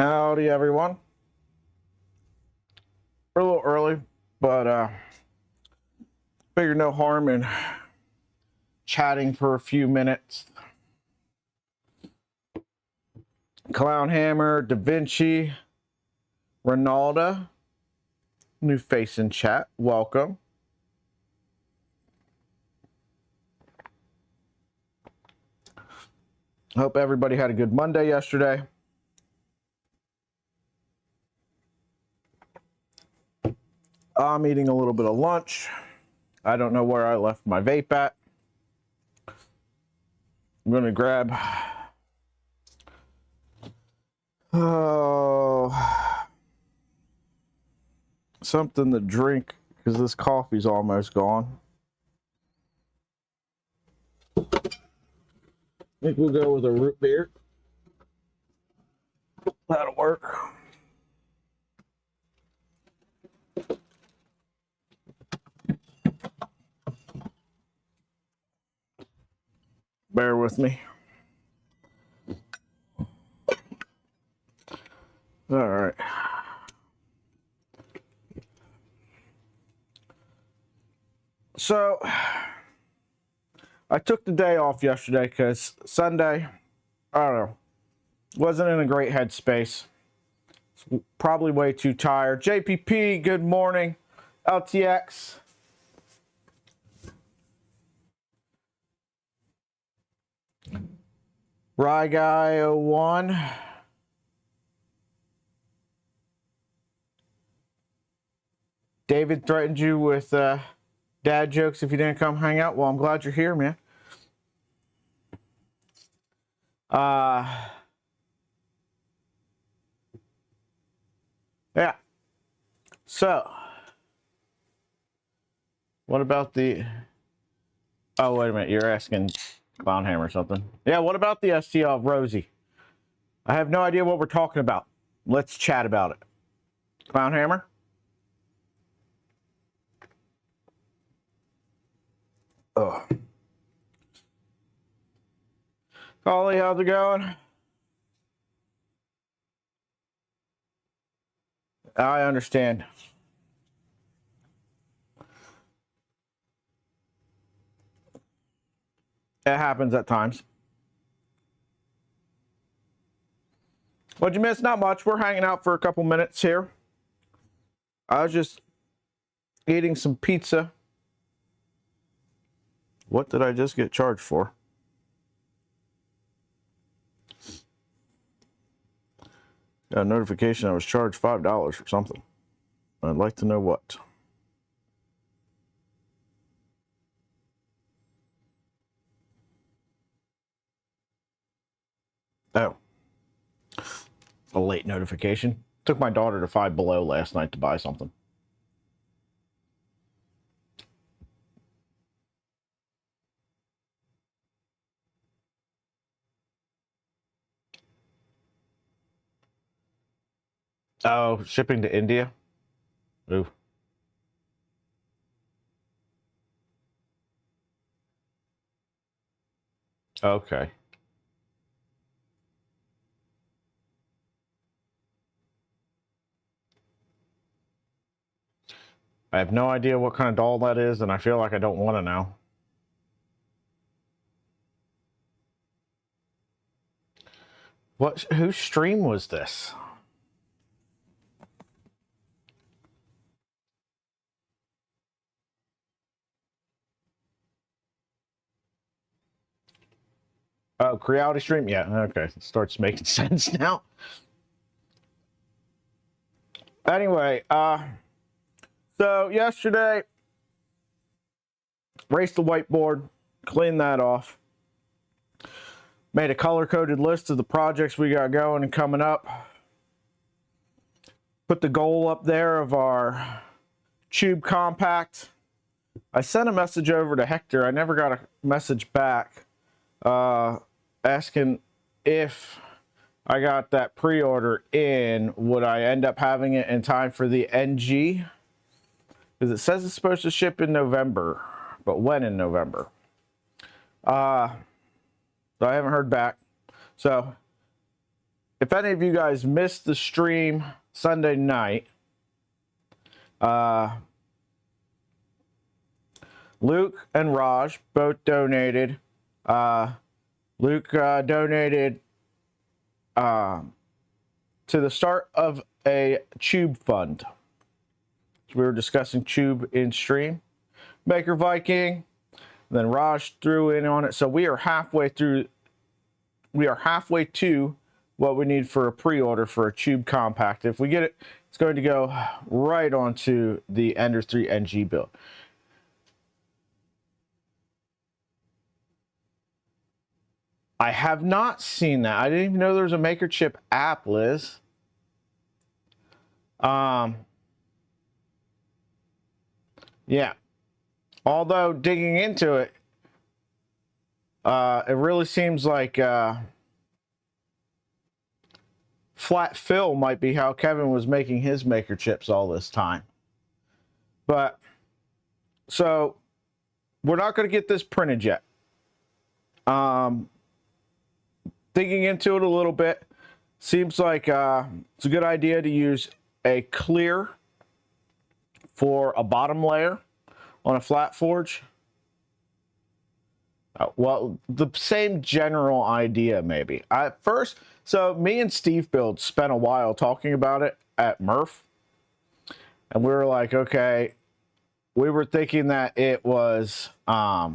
Howdy, everyone. We're a little early, but figured no harm in chatting for a few minutes. Clownhammer, Da Vinci, Ronaldo, new face in chat. Welcome. Hope everybody had a good Monday yesterday. I'm eating a little bit of lunch. I don't know where I left my vape at. I'm going to grab something to drink because this coffee's almost gone. I think we'll go with a root beer. That'll work. Bear with me. All right. So I took the day off yesterday because Sunday, I don't know, wasn't in a great headspace. Probably way too tired. JPP, good morning. LTX. Rye Guy 01. David threatened you with dad jokes if you didn't come hang out. Well, I'm glad you're here, man. Yeah. So, what about the... Oh, wait a minute. You're asking Clownhammer or something. Yeah, what about the STL of Rosie? I have no idea what we're talking about. Let's chat about it. Clownhammer? Oh. Ollie, how's it going? I understand. It happens at times. What'd you miss? Not much. We're hanging out for a couple minutes here. I was just eating some pizza. What did I just get charged for? Got a notification I was charged $5 for something. I'd like to know what. Oh. A late notification. Took my daughter to Five Below last night to buy something. Oh, shipping to India? Ooh. Okay. I have no idea what kind of doll that is, and I feel like I don't want to know. Whose stream was this? Oh, Creality stream? Yeah, okay. It starts making sense now. Anyway, so yesterday, raced the whiteboard, cleaned that off. Made a color-coded list of the projects we got going and coming up. Put the goal up there of our tube compact. I sent a message over to Hector. I never got a message back asking if I got that pre-order in, would I end up having it in time for the NG? Because it says it's supposed to ship in November, but when in November? So I haven't heard back. So if any of you guys missed the stream Sunday night, Luke and Raj both donated. Luke donated to the start of a tube fund. So we were discussing tube in stream. Maker Viking, then Raj threw in on it. So we are halfway through. We are halfway to what we need for a pre-order for a tube compact. If we get it, it's going to go right onto the Ender 3 NG build. I have not seen that. I didn't even know there was a MakerChip app, Liz. Yeah. Although digging into it, it really seems like flat fill might be how Kevin was making his MakerChips all this time. But, so, we're not going to get this printed yet. Digging into it a little bit, seems like it's a good idea to use a clear for a bottom layer on a flat forge. Well, the same general idea, maybe. So me and Steve Build spent a while talking about it at Murph. And we were like, okay, we were thinking that it was, I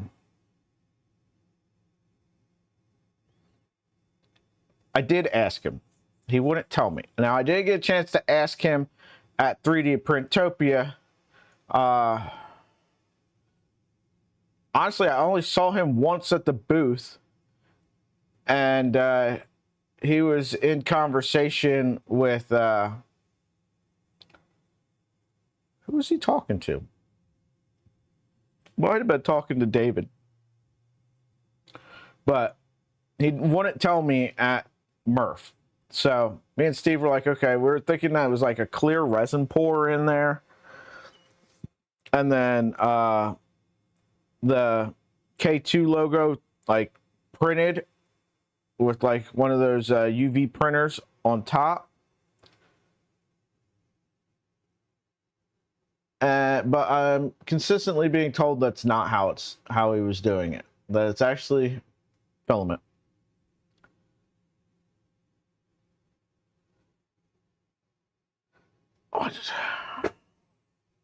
did ask him. He wouldn't tell me. Now, I did get a chance to ask him at 3D Printopia. Honestly, I only saw him once at the booth, and he was in conversation with, who was he talking to? Might have been talking to David. But he wouldn't tell me at Murph. So me and Steve were like, okay, we were thinking that it was like a clear resin pour in there. And then the K2 logo like printed with like one of those UV printers on top. But I'm consistently being told that's not how he was doing it. That it's actually filament.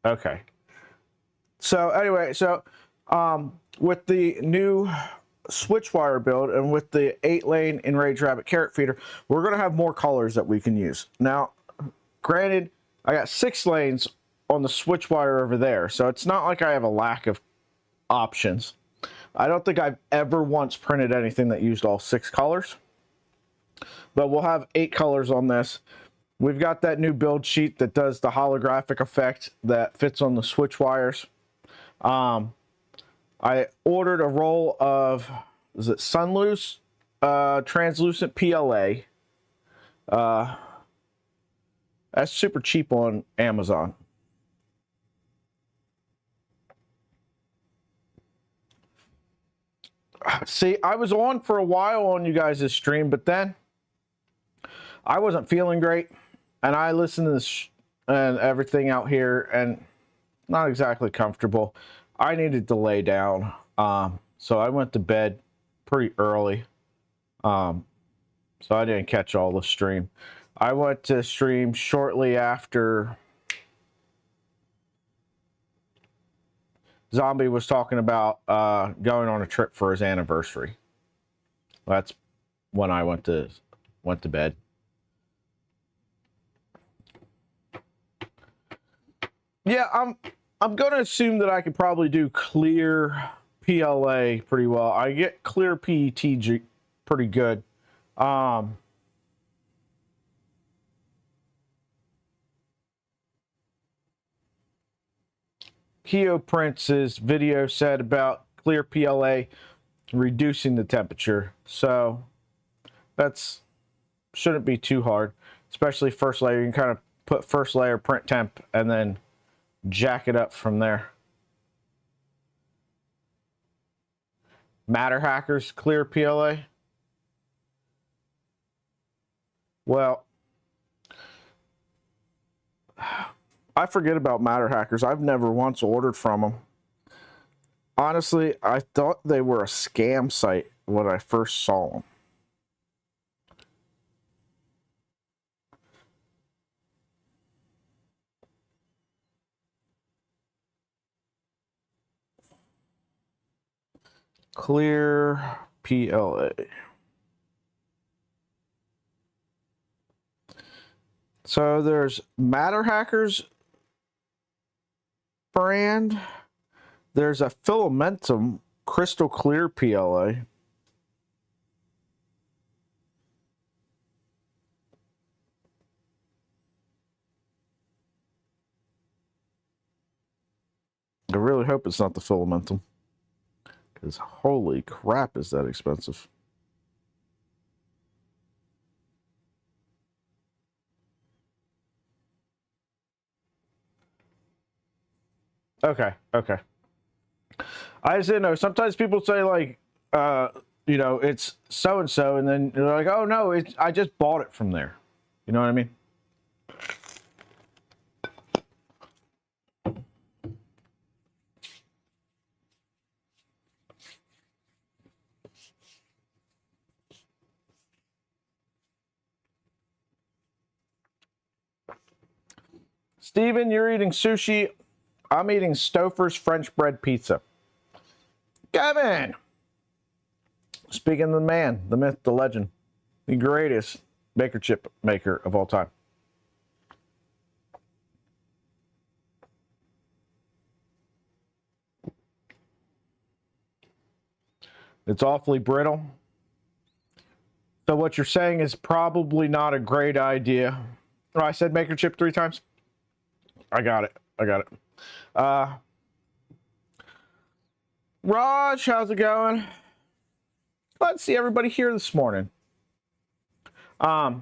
Okay. So anyway, with the new switch wire build and with the 8-lane Enraged Rabbit carrot feeder, we're going to have more colors that we can use. Now, granted, I got 6 lanes on the switch wire over there, so it's not like I have a lack of options. I don't think I've ever once printed anything that used all 6 colors, but we'll have 8 colors on this. We've got that new build sheet that does the holographic effect that fits on the switch wires. I ordered a roll of, is it Sunloose translucent PLA. That's super cheap on Amazon. See, I was on for a while on you guys' stream, but then I wasn't feeling great. And I listened to this and everything out here and not exactly comfortable. I needed to lay down. So I went to bed pretty early. So I didn't catch all the stream. I went to stream shortly after Zombie was talking about going on a trip for his anniversary. That's when I went to bed. Yeah, I'm going to assume that I could probably do clear PLA pretty well. I get clear PET pretty good. Keo Prince's video said about clear PLA reducing the temperature, so that's shouldn't be too hard, especially first layer. You can kind of put first layer print temp and then jack it up from there. Matter Hackers clear PLA. Well, I forget about Matter Hackers. I've never once ordered from them. Honestly, I thought they were a scam site when I first saw them. Clear PLA. So there's Matter Hackers brand. There's a Filamentum Crystal Clear PLA. I really hope it's not the Filamentum, because holy crap, is that expensive. Okay. I just didn't know. Sometimes people say, like, you know, it's so-and-so, and then they're like, oh, no, I just bought it from there. You know what I mean? Steven, you're eating sushi. I'm eating Stouffer's French bread pizza. Kevin! Speaking of the man, the myth, the legend, the greatest MakerChip maker of all time. It's awfully brittle. So what you're saying is probably not a great idea. Oh, I said MakerChip 3 times? I got it. Raj, how's it going? Glad to see everybody here this morning. So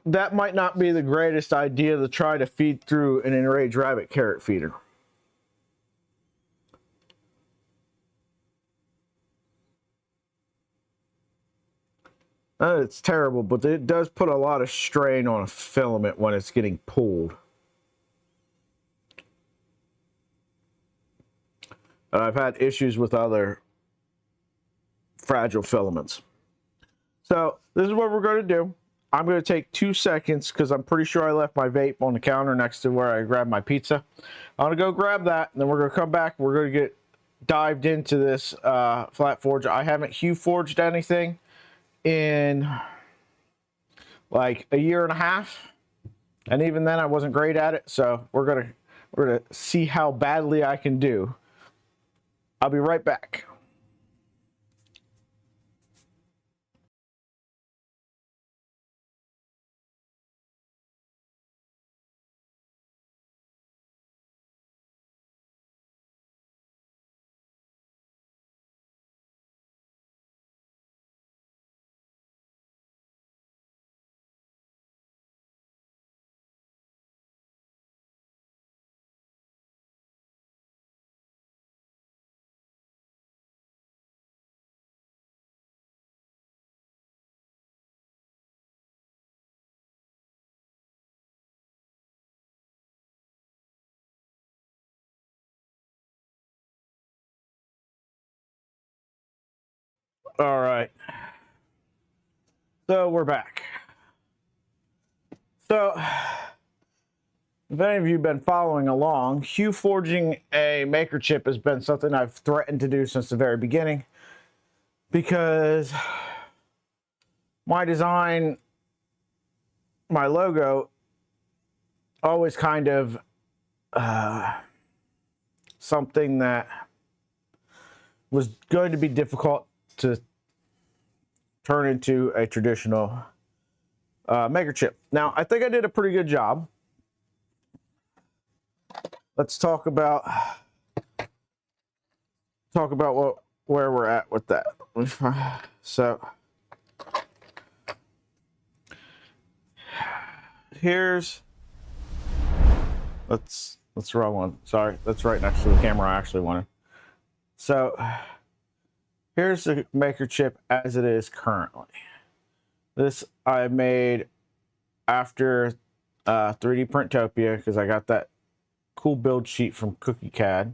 that might not be the greatest idea to try to feed through an enraged rabbit carrot feeder. It's terrible, but it does put a lot of strain on a filament when it's getting pulled. And I've had issues with other fragile filaments. So this is what we're going to do. I'm going to take 2 seconds because I'm pretty sure I left my vape on the counter next to where I grabbed my pizza. I'm going to go grab that, and then we're going to come back. We're going to get dived into this flat forge. I haven't HueForged anything in like a year and a half, and even then I wasn't great at it. So we're gonna see how badly I can do. I'll be right back. All right. So we're back. So if any of you have been following along, HueForging a MakerChip has been something I've threatened to do since the very beginning, because my design, my logo, always kind of something that was going to be difficult to turn into a traditional MakerChip. Now, I think I did a pretty good job. Let's talk about where we're at with that. So here's that's the wrong one. Sorry, that's right next to the camera I actually wanted. So here's the MakerChip as it is currently. This I made after 3D Printopia because I got that cool build sheet from CookieCAD.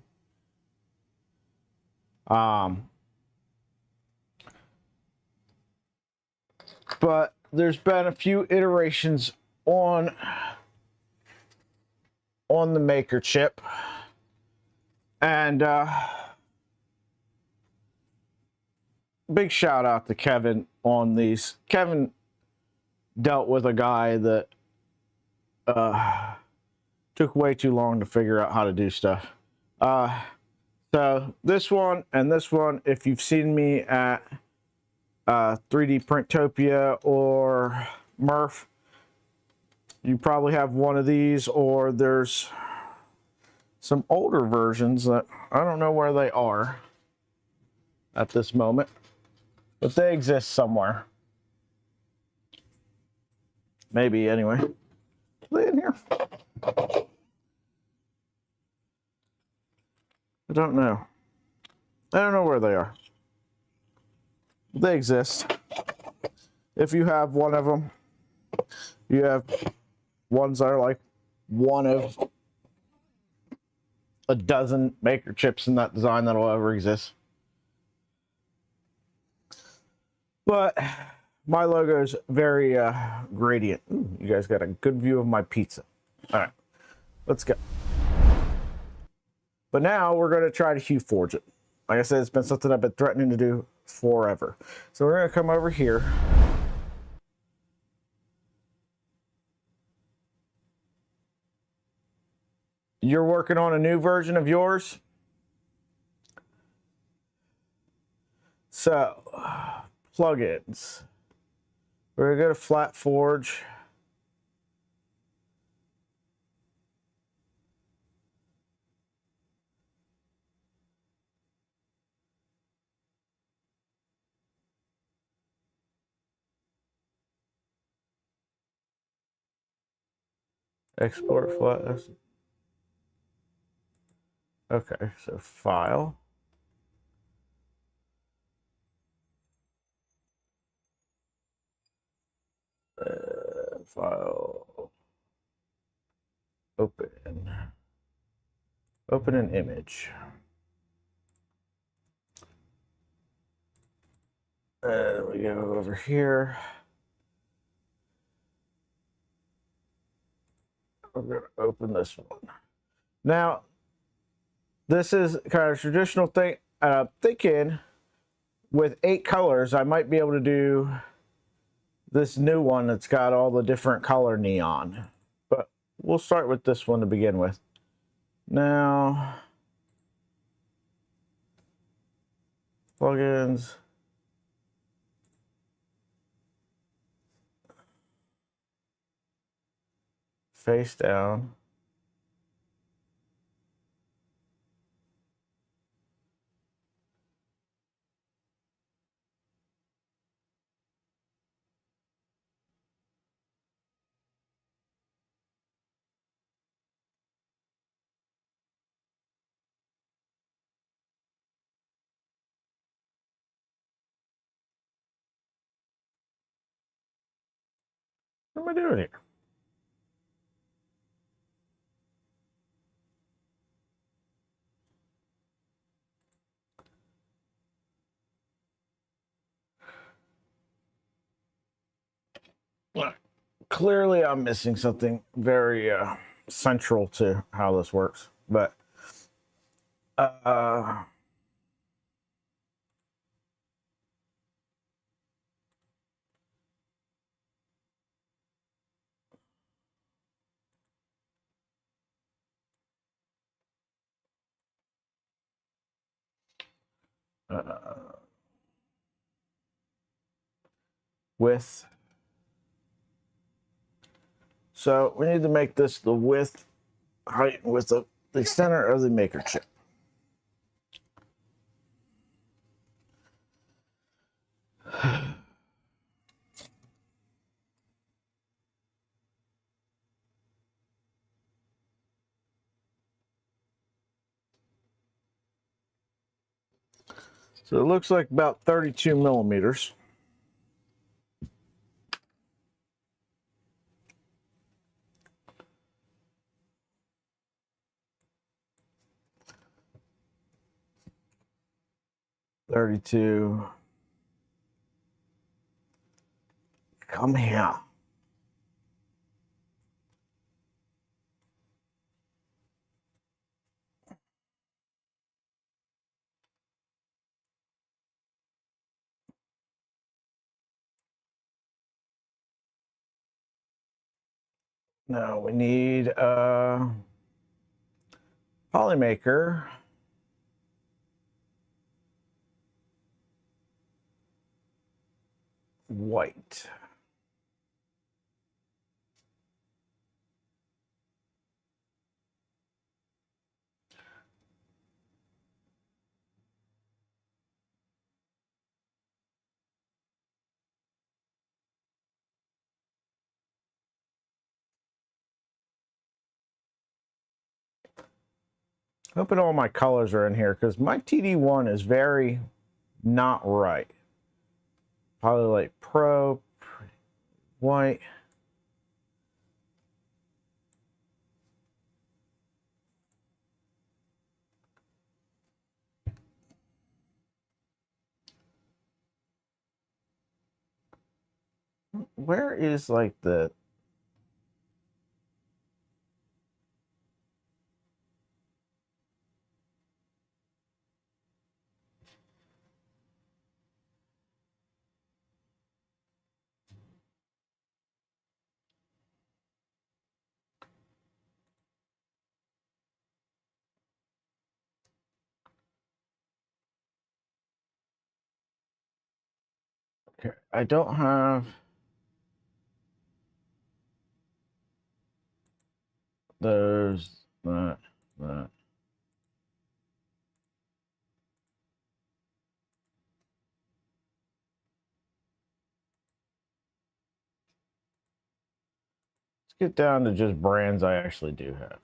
But there's been a few iterations on the MakerChip, and big shout out to Kevin on these. Kevin dealt with a guy that took way too long to figure out how to do stuff. So this one and this one, if you've seen me at 3D Printopia or Murph, you probably have one of these, or there's some older versions that I don't know where they are at this moment, but they exist somewhere. Maybe, anyway. Are they in here? I don't know. I don't know where they are. They exist. If you have one of them, you have ones that are like one of a dozen MakerChips in that design that'll ever exist. But my logo is very gradient. Ooh, you guys got a good view of my pizza. All right, let's go. But now we're going to try to HueForge it. Like I said, it's been something I've been threatening to do forever. So we're going to come over here. You're working on a new version of yours. So, plugins. We're going to go to FlatForge. Export flat. Okay, so file. File. Open. Open an image. We go over here. We're going to open this one. Now, this is kind of a traditional thing. I'm thinking with 8 colors, I might be able to do this new one that's got all the different color neon. But we'll start with this one to begin with. Now, plugins. Face down. What am I doing here? Well, clearly I'm missing something very central to how this works, but width. So we need to make this the width, height, and width of the center of the MakerChip. So it looks like about 32 millimeters. 32. Come here. Now we need a Polymaker. White. Hoping all my colors are in here because my TD1 is very not right. Polylite Pro, white. Where is like the... Okay, I don't have those, that. Let's get down to just brands I actually do have.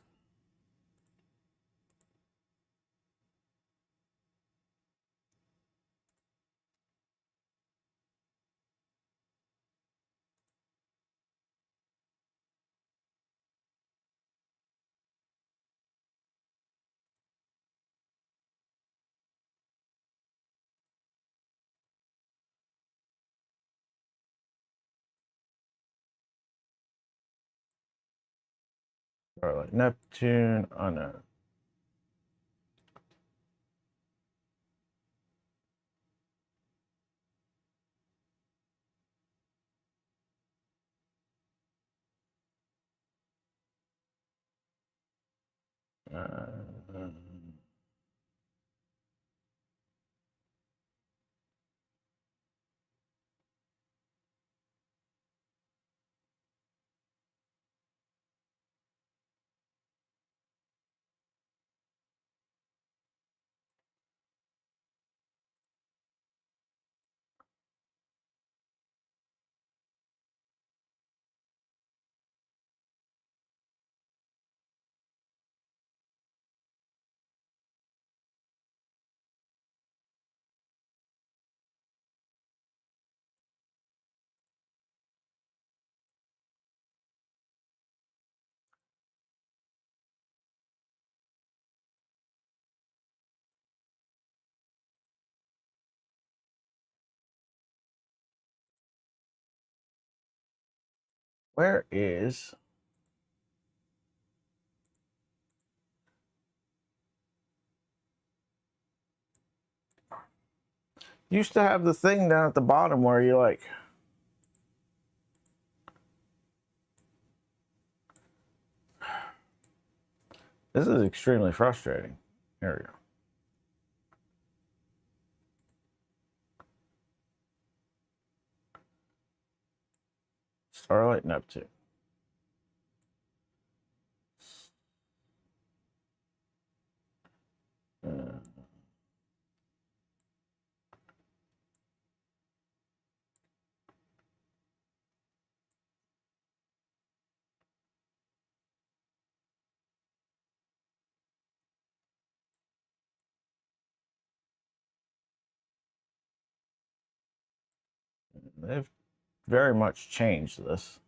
Or like Neptune, oh no. Where is... Used to have the thing down at the bottom where you like... This is extremely frustrating. There we go. Starlight Neptune. They've very much changed this.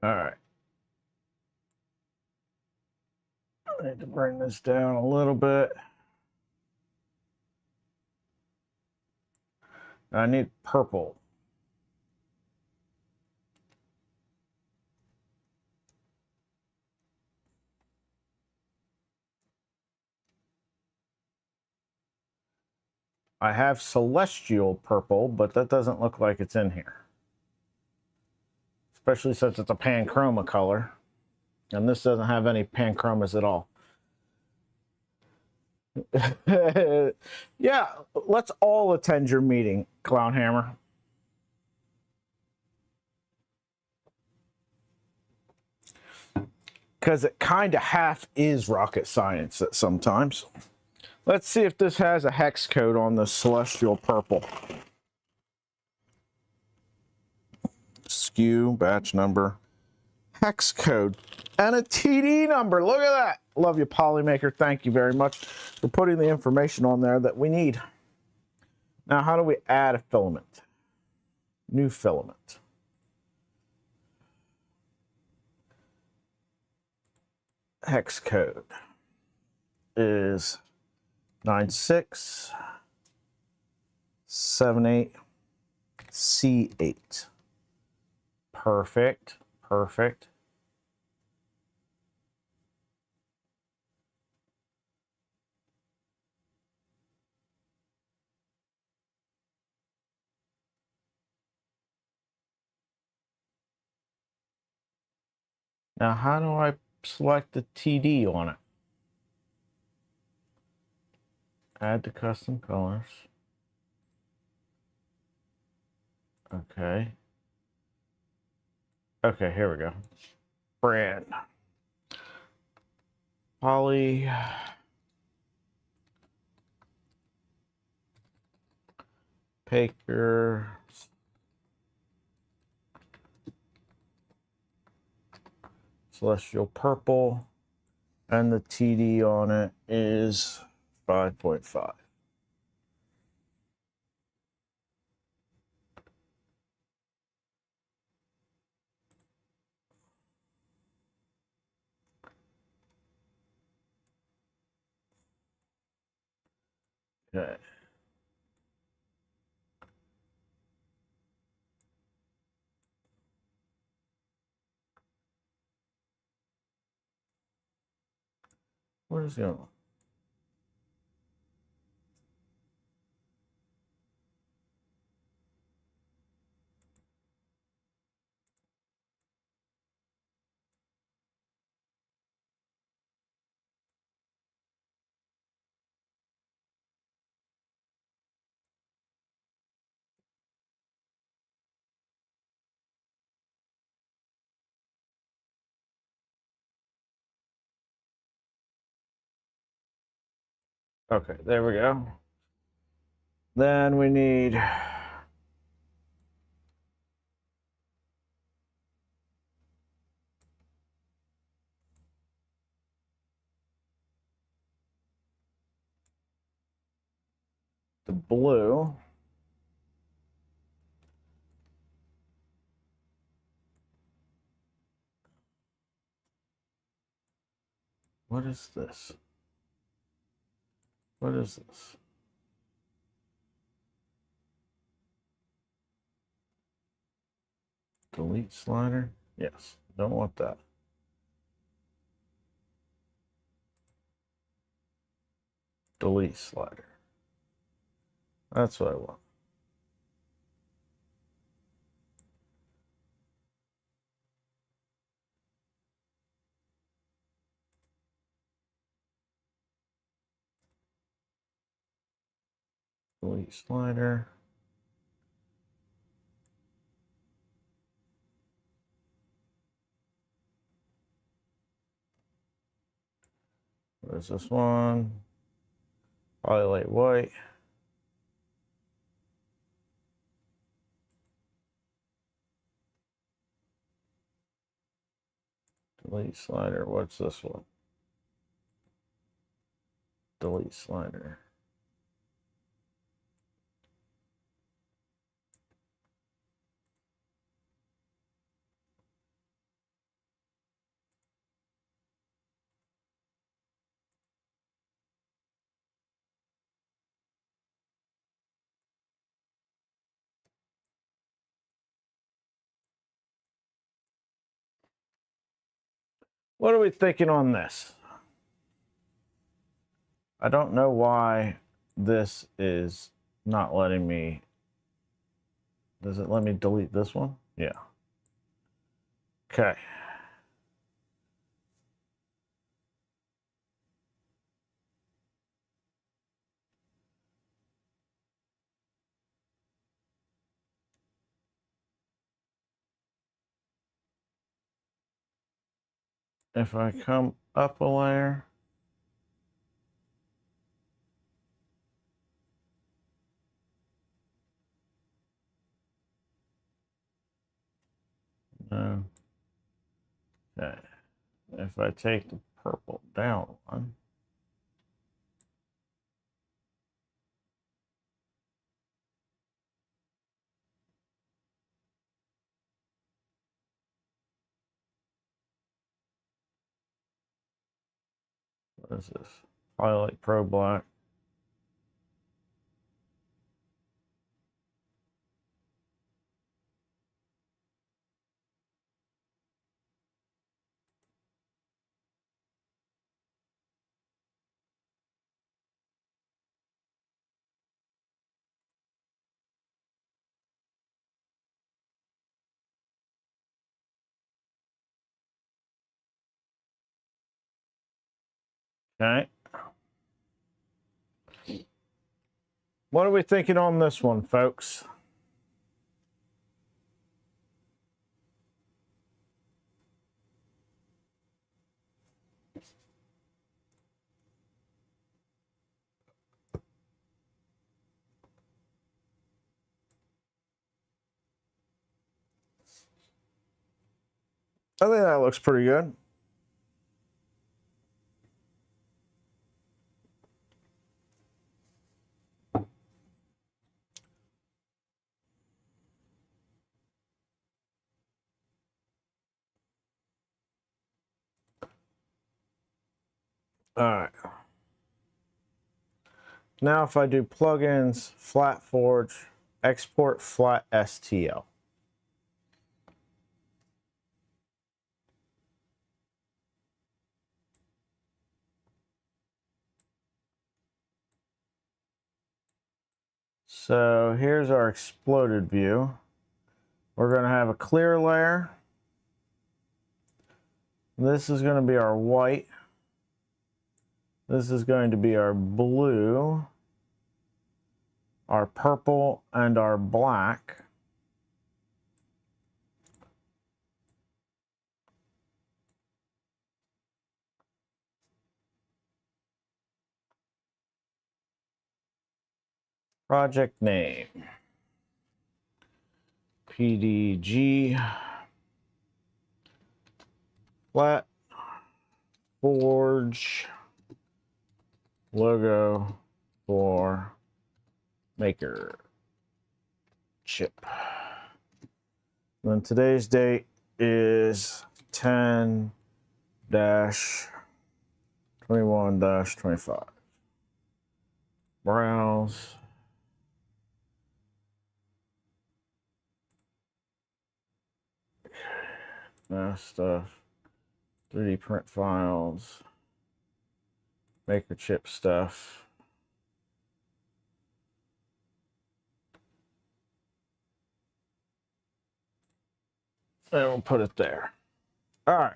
All right. I need to bring this down a little bit. I need purple. I have celestial purple, but that doesn't look like it's in here. Especially since it's a panchroma color. And this doesn't have any panchromas at all. Yeah, let's all attend your meeting, Clownhammer. Because it kind of half is rocket science at sometimes. Let's see if this has a hex code on the celestial purple. SKU, batch number, hex code, and a TD number. Look at that. Love you, Polymaker. Thank you very much for putting the information on there that we need. Now, how do we add a filament? New filament. Hex code is 9678C8. Perfect. Perfect. Now, how do I select the TD on it? Add to custom colors. Okay. Okay, here we go. Brand. Poly. Paker. Celestial purple. And the TD on it is 5.5. Okay. What is going on? Okay, there we go. Then we need the blue. What is this? What is this? Delete slider? Yes, don't want that. Delete slider. That's what I want. Delete slider. What is this one? Highlight white. Delete slider. What's this one? Delete slider. What are we thinking on this? I don't know why this is not letting me. Does it let me delete this one? Yeah. Okay. If I come up a layer, no. Okay. If I take the purple down one, what is this? Highlight Pro Black. Okay. What are we thinking on this one, folks? I think that looks pretty good. All right. Now if I do plugins, FlatForge, export flat STL. So here's our exploded view. We're going to have a clear layer. This is going to be our white. This is going to be our blue, our purple, and our black. Project name. PDG. Flat Forge logo for MakerChip. Then today's date is 10-21-25. Browse. Math stuff. 3D print files. MakerChip stuff. And we'll put it there. All right.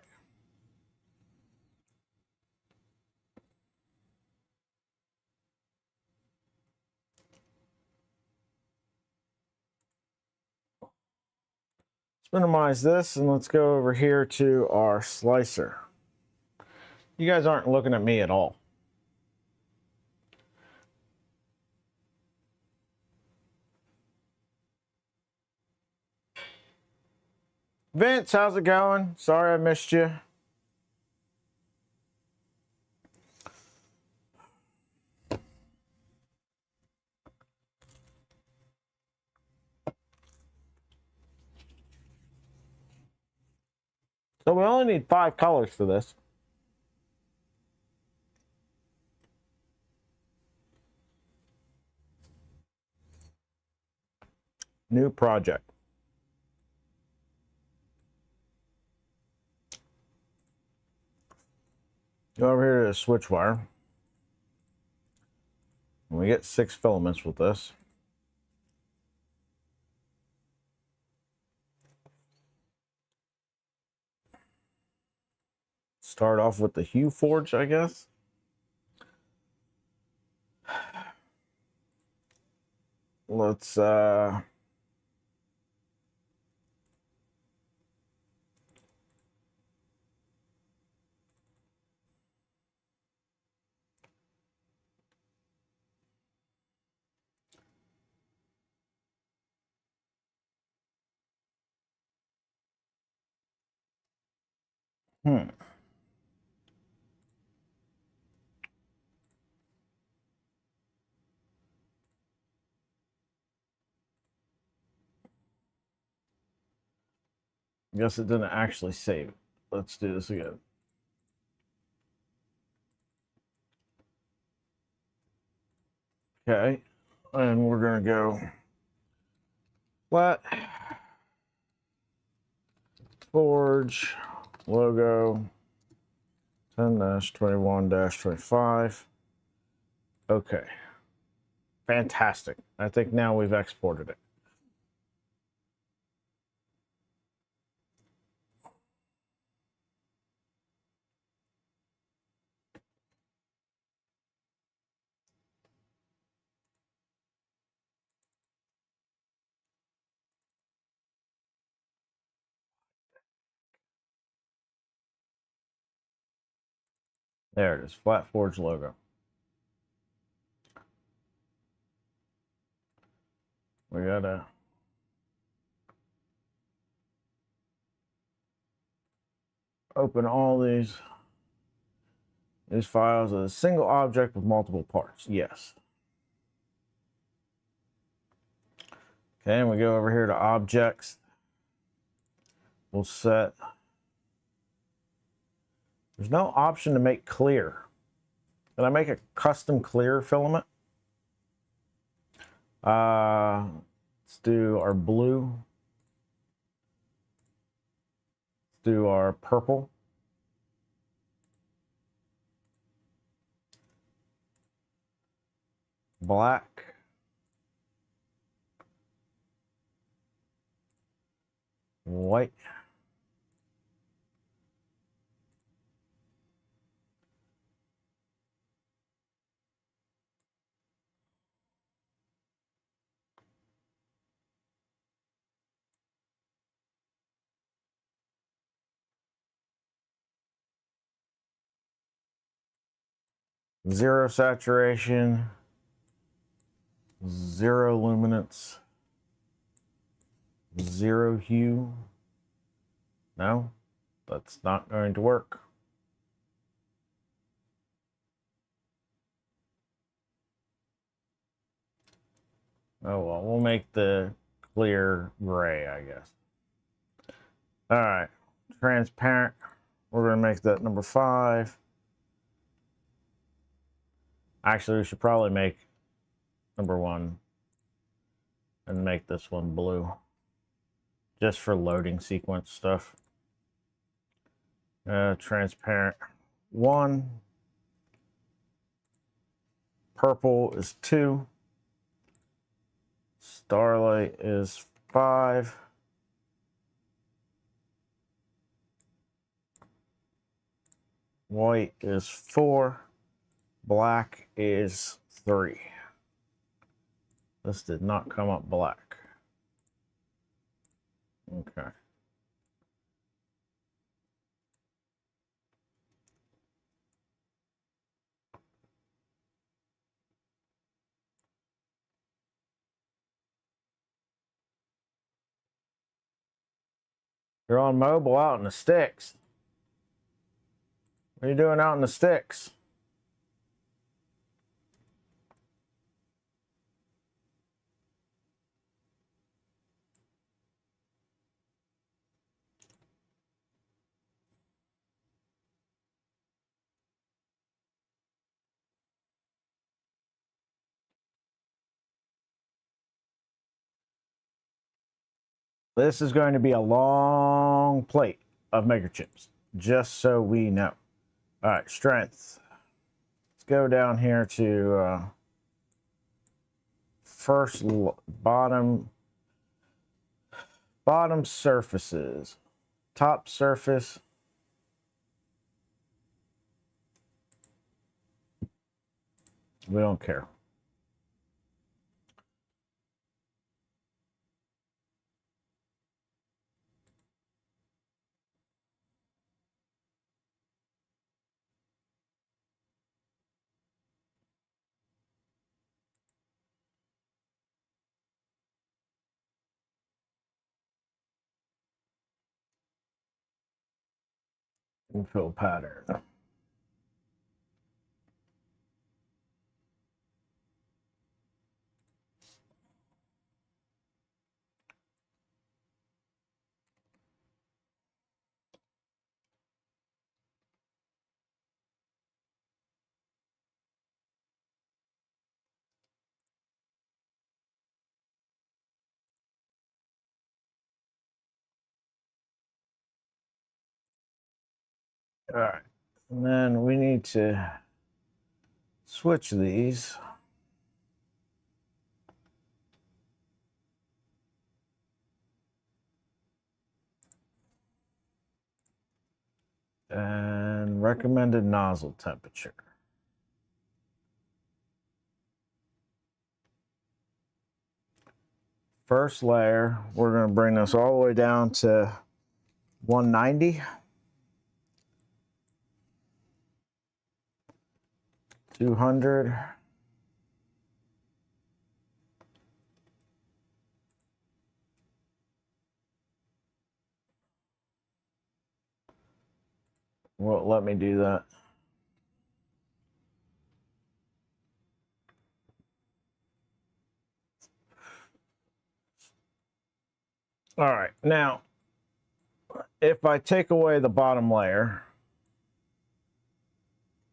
Let's minimize this and let's go over here to our slicer. You guys aren't looking at me at all. Vince, how's it going? Sorry I missed you. So we only need 5 colors for this. New project. Go over here to the switch wire. And we get 6 filaments with this. Start off with the HueForge, I guess. Let's guess it didn't actually save it. Let's do this again. Okay, and we're gonna go flat, forge, logo, 10-21-25. Okay, fantastic. I think now we've exported it. There it is, flat forge logo. We gotta open all these files as a single object with multiple parts. Yes. Okay, and we go over here to objects. We'll set. There's no option to make clear. Can I make a custom clear filament? Let's do our blue. Let's do our purple. Black. White. Zero saturation. Zero luminance. Zero hue. No, that's not going to work. Oh well, we'll make the clear gray, I guess. All right, transparent. We're going to make that number 5. Actually, we should probably make number 1 and make this one blue, just for loading sequence stuff. Transparent 1. Purple is 2. Starlight is 5. White is 4. Black is 3. This did not come up black. Okay. You're on mobile out in the sticks. What are you doing out in the sticks? This is going to be a long plate of MakerChips, just so we know. All right, strength. Let's go down here to first bottom surfaces. Top surface. We don't care. Infill pattern. All right, and then we need to switch these. And recommended nozzle temperature. First layer, we're going to bring this all the way down to 190. 200. Won't let me do that. All right, now, if I take away the bottom layer,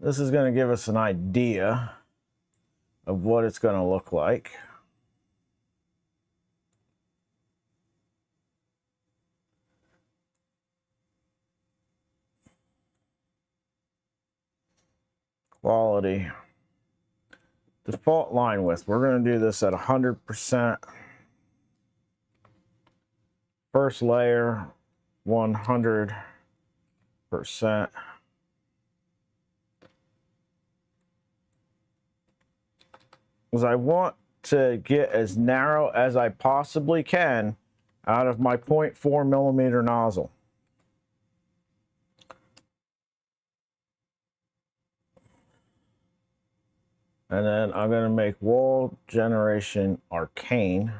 this is going to give us an idea of what it's going to look like. Quality. Default line width. We're going to do this at 100%. First layer, 100%. Because I want to get as narrow as I possibly can out of my 0.4 millimeter nozzle. And then I'm going to make wall generation arcane.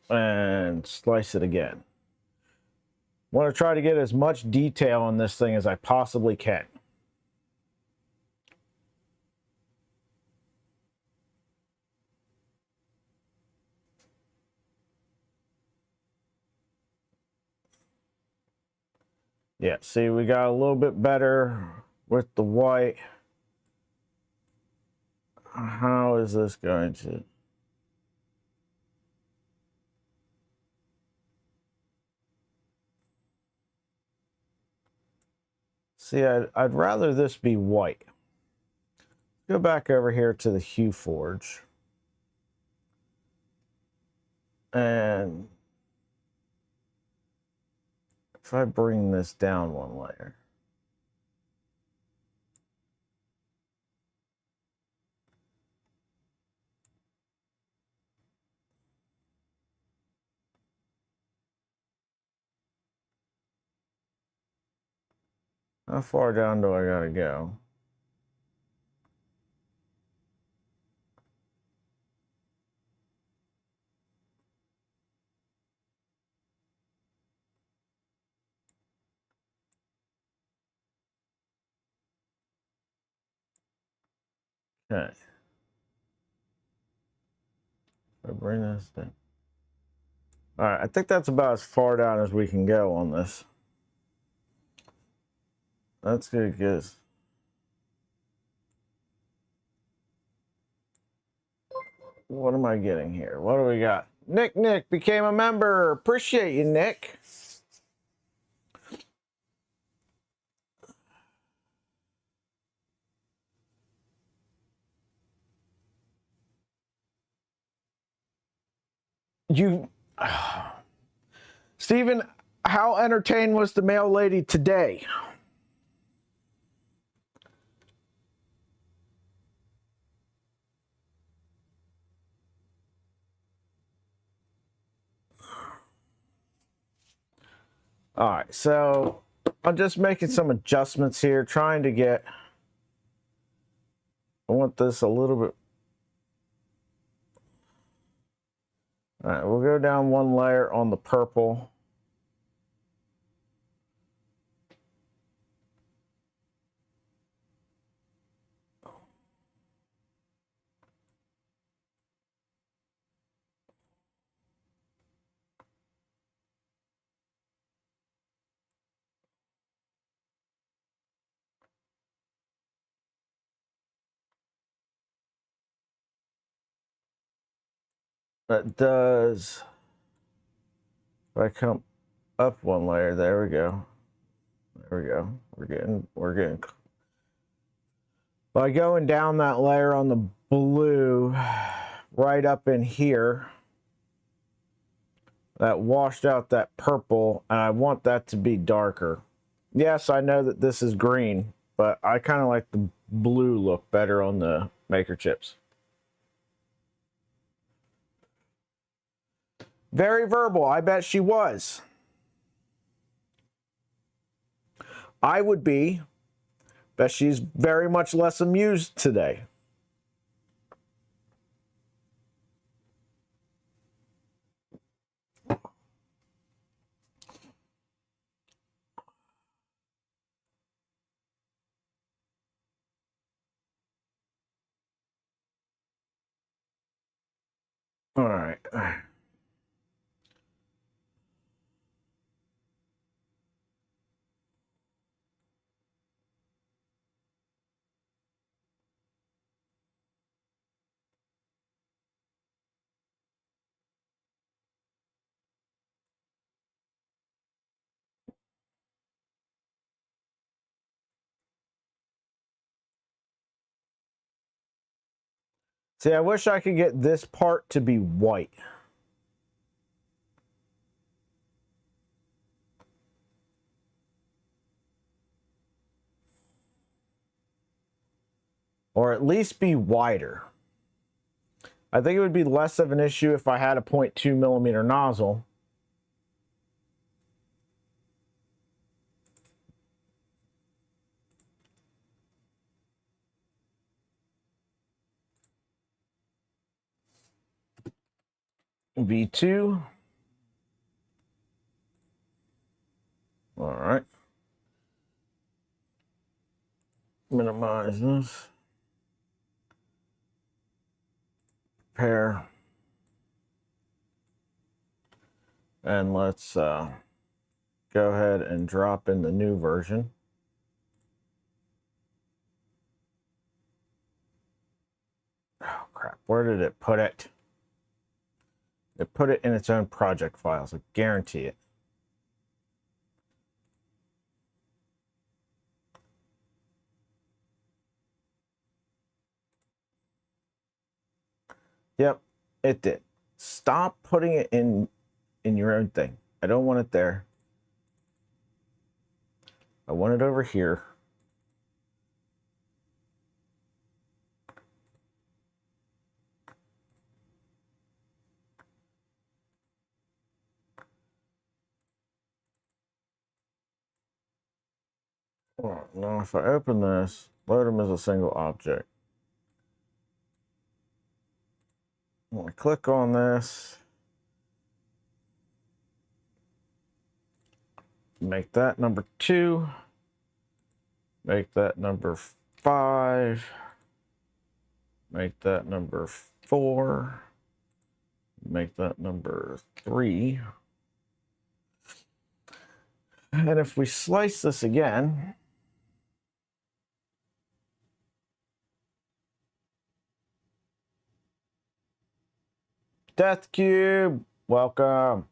And slice it again. I want to try to get as much detail on this thing as I possibly can. Yeah, see, we got a little bit better with the white. How is this going to... See, I'd rather this be white. Go back over here to the HueForge. And if I bring this down one layer. How far down do I gotta go? Okay. If I bring this down. All right, I think that's about as far down as we can go on this. That's good, guys. What am I getting here? What do we got? Nick became a member. Appreciate you, Nick. Steven, how entertained was the mail lady today? All right, so I'm just making some adjustments here, trying to get, I want this a little bit. All right, we'll go down one layer on the purple. That does, if I come up one layer, there we go. There we go. We're getting. By going down that layer on the blue, right up in here, that washed out that purple, and I want that to be darker. Yes, I know that this is green, but I kind of like the blue look better on the MakerChips. Very verbal. I bet she was. I would be. Bet she's very much less amused today. All right. See, I wish I could get this part to be white. Or at least be wider. I think it would be less of an issue if I had a 0.2 millimeter nozzle. V2. All right. Minimize this. Prepare. And let's go ahead and drop in the new version. Oh, crap. Where did it put it? It put it in its own project files. I guarantee it. Yep, it did. Stop putting it in your own thing. I don't want it there. I want it over here. Well, now if I open this, load them as a single object. When I click on this, make that number 2, make that number 5, make that number 4, make that number 3. And if we slice this again, Death Cube, welcome.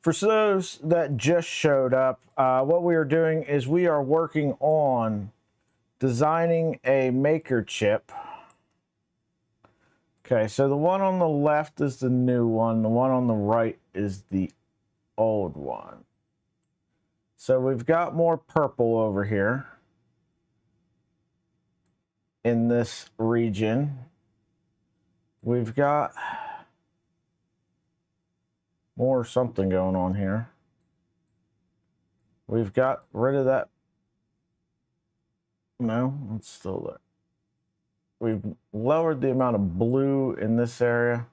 For those that just showed up, what we are doing is we are working on designing a MakerChip. Okay, so the one on the left is the new one. The one on the right is the old one. So we've got more purple over here in this region. We've got more something going on here. We've got rid of that. No, it's still there. We've lowered the amount of blue in this area.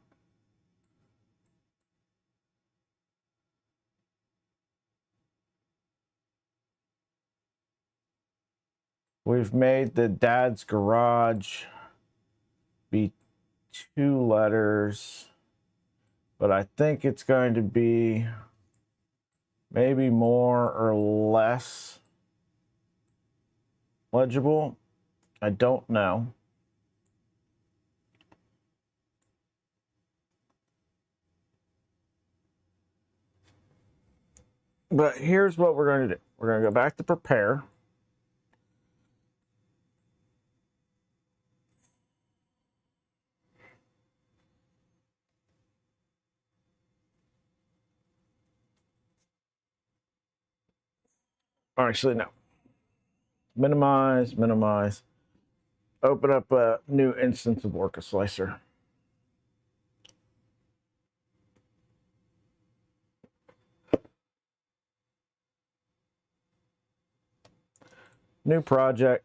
We've made the Dad's Garage be 2 letters, but I think it's going to be maybe more or less legible. I don't know. But here's what we're going to do. We're going to go back to prepare. Actually, no. Minimize, minimize. Open up a new instance of Orca Slicer. New project.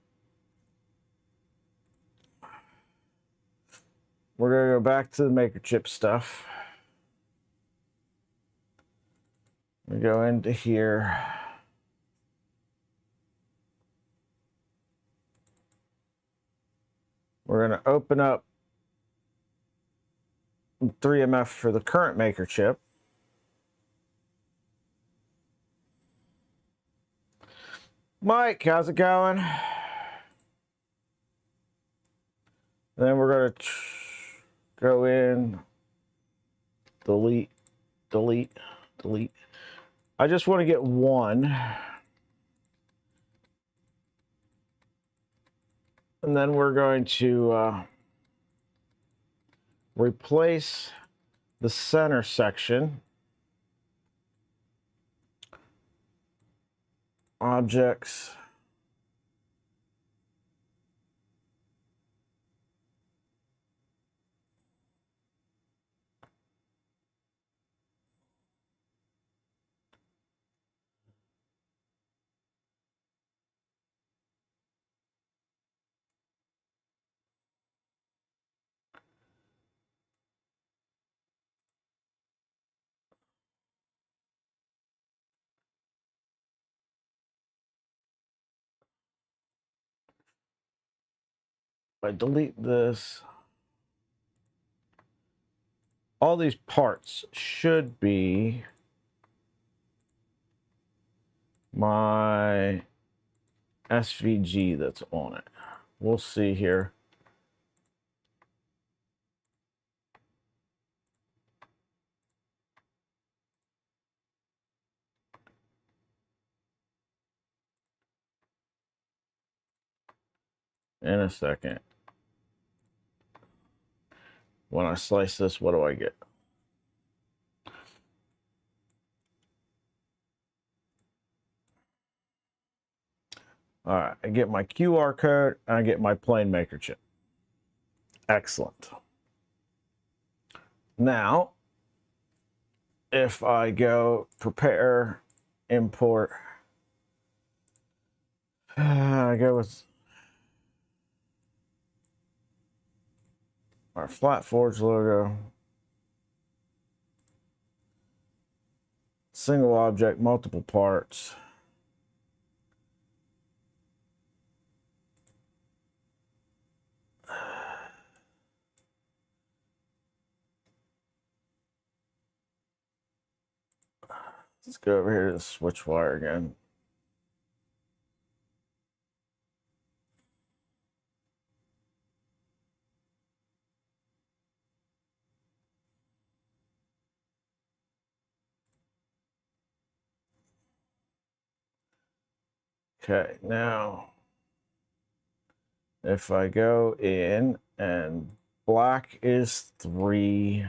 We're going to go back to the MakerChip stuff. We go into here. We're going to open up 3MF for the current MakerChip. Mike, how's it going? Then we're going to go in, delete, delete, delete. I just want to get one. And then we're going to replace the center section. Objects. If I delete this, all these parts should be my SVG that's on it. We'll see here. In a second. When I slice this, what do I get? All right, I get my QR code and I get my plain MakerChip. Excellent. Now, if I go prepare, import, I go with our FlatForge logo, single object, multiple parts. Let's go over here to the switch wire again. Okay, now if I go in and black is 3.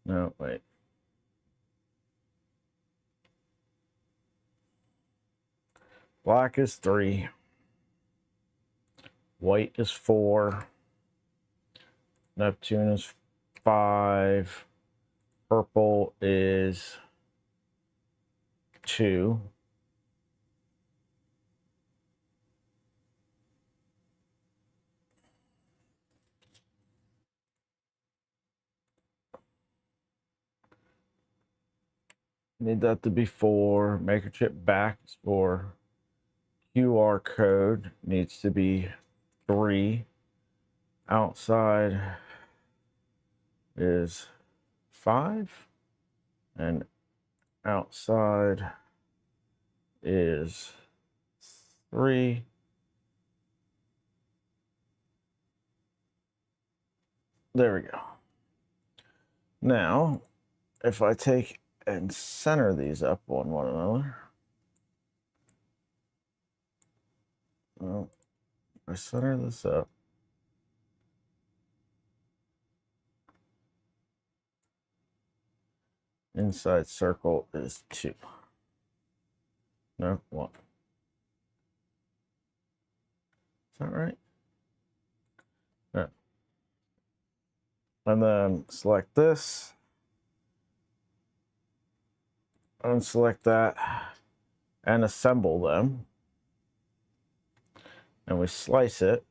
No, wait. Black is 3. White is 4. Neptune is 5. Purple is 2. Need that to be 4. MakerChip back is 4. QR code needs to be 3. Outside is 5. And outside is 3. There we go. Now, if I take and center these up on one another, well, I center this up. Inside circle is 2. No, 1. Is that right? Yeah. And then select this. Unselect that. And assemble them. And we slice it.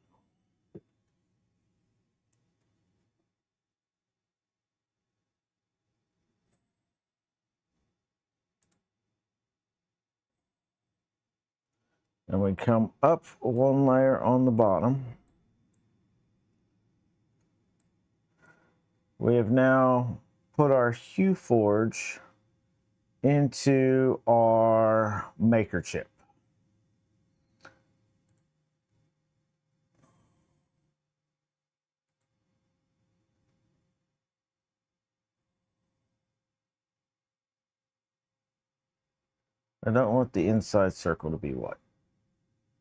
And we come up one layer on the bottom. We have now put our HueForge into our MakerChip. I don't want the inside circle to be white.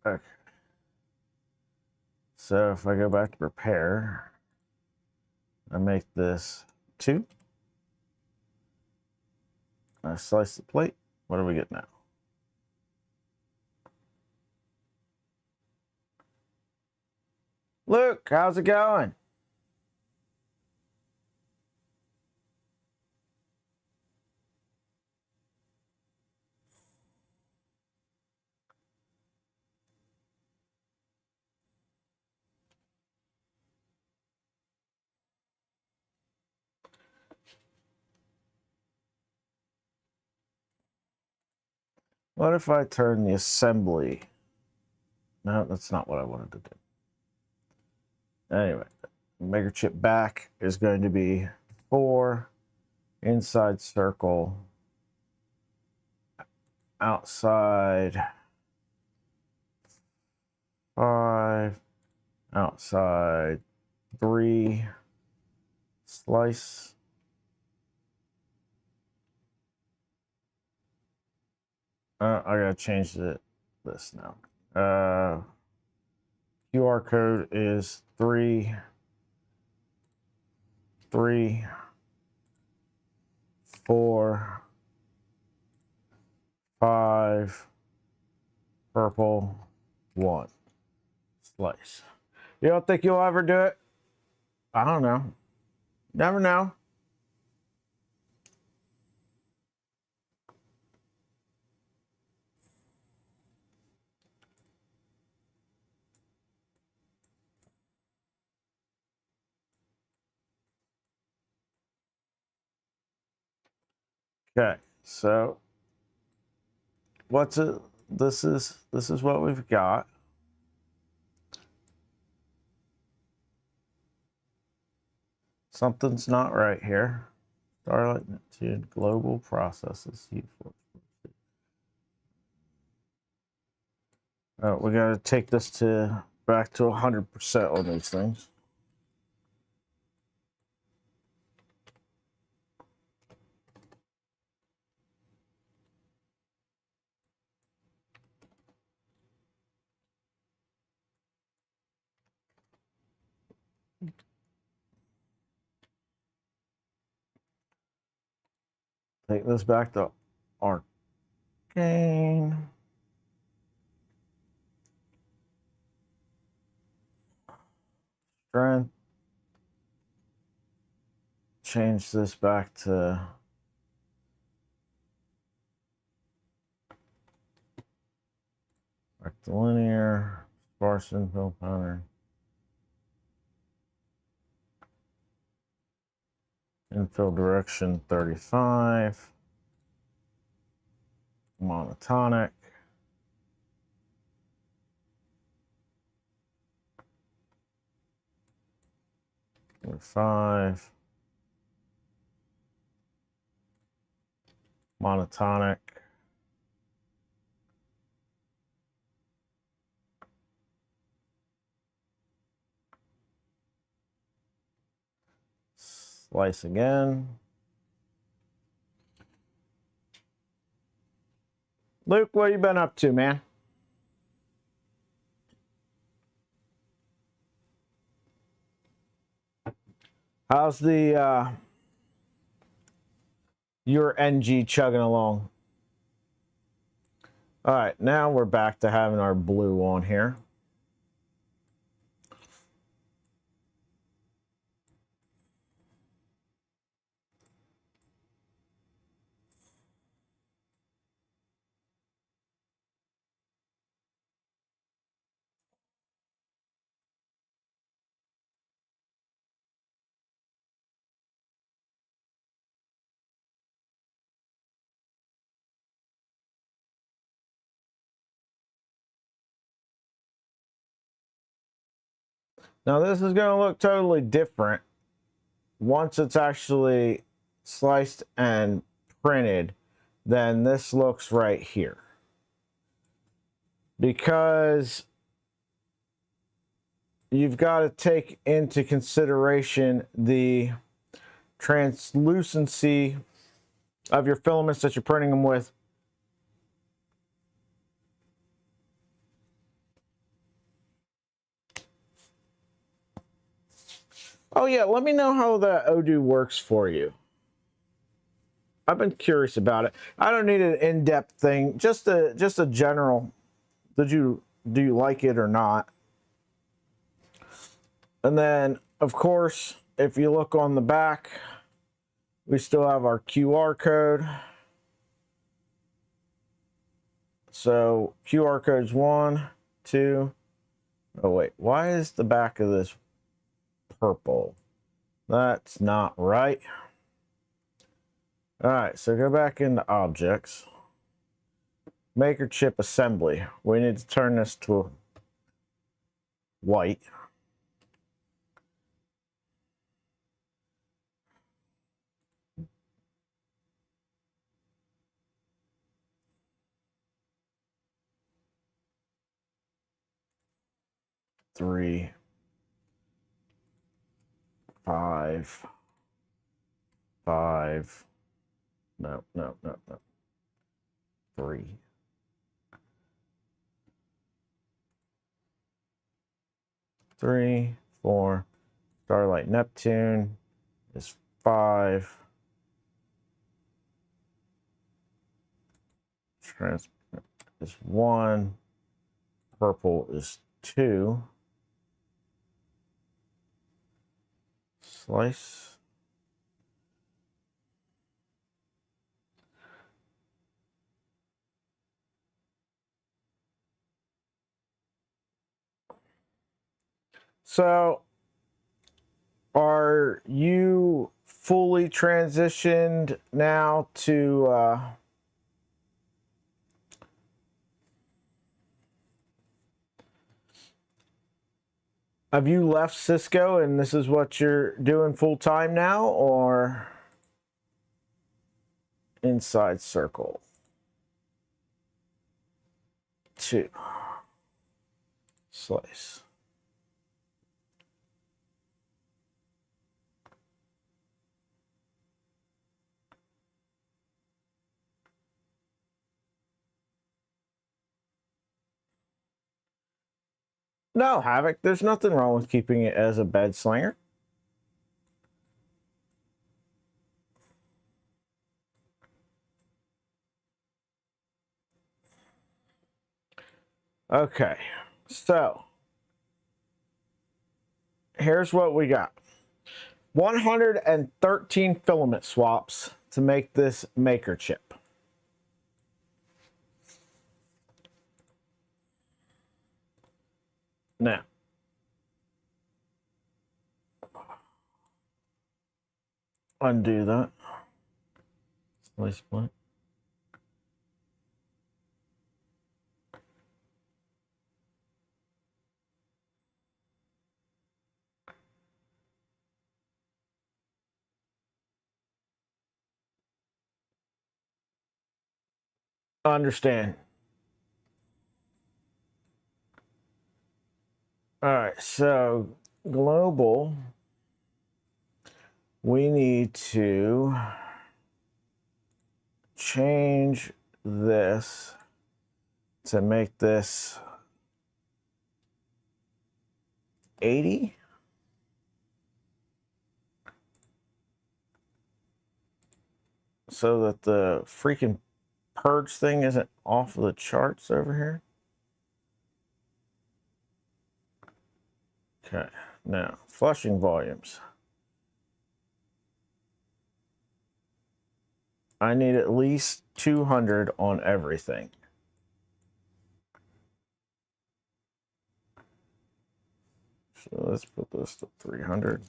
Okay. So if I go back to prepare, I make this 2. I slice the plate. What do we get now? Luke, how's it going? What if I turn the assembly? No, that's not what I wanted to do. Anyway, MakerChip back is going to be 4. Inside circle. Outside 5. Outside 3. Slice. I gotta change this now. QR code is 3, 3, 4, 5, purple, 1. Slice. You don't think you'll ever do it? I don't know. Never know. Okay, so what's it? This is what we've got. Something's not right here. Starlight Neptune Global Processes. We got to take this back to 100% on these things. Take this back to Arcane. Strength. Change this back to rectilinear, sparse infill pattern. Infill direction 35. Monotonic. Number 5. Monotonic. Slice again. Luke, what you been up to, man? How's the your NG chugging along? All right, now we're back to having our blue on here. Now this is going to look totally different once it's actually sliced and printed than this looks right here. Because you've got to take into consideration the translucency of your filaments that you're printing them with. Oh yeah, let me know how the Odoo works for you. I've been curious about it. I don't need an in-depth thing, just a general. Do you like it or not? And then, of course, if you look on the back, we still have our QR code. So QR code's 1, 2. Oh wait, why is the back of this purple? That's not right. All right, so go back into objects. MakerChip assembly. We need to turn this to white. Three, 5, 5. No. 3. 3, 4. Starlight Neptune is 5. Transparent is 1. Purple is 2. Slice. So, are you fully transitioned now to have you left Cisco and this is what you're doing full time now, or inside circle? 2. Slice. No, Havoc, there's nothing wrong with keeping it as a bed slinger. Okay, so here's what we got. 113 filament swaps to make this MakerChip. Now, undo that. Slice split. Understand. All right, so global, we need to change this to make this 80. So that the freaking purge thing isn't off of the charts over here. Okay, now flushing volumes. I need at least 200 on everything. So let's put this to 300.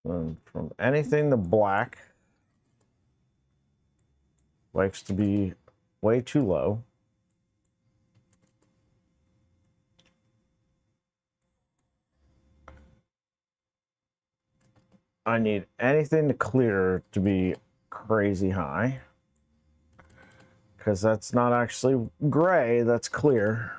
And from anything to black likes to be way too low. I need anything to clear to be crazy high, because that's not actually gray, that's clear.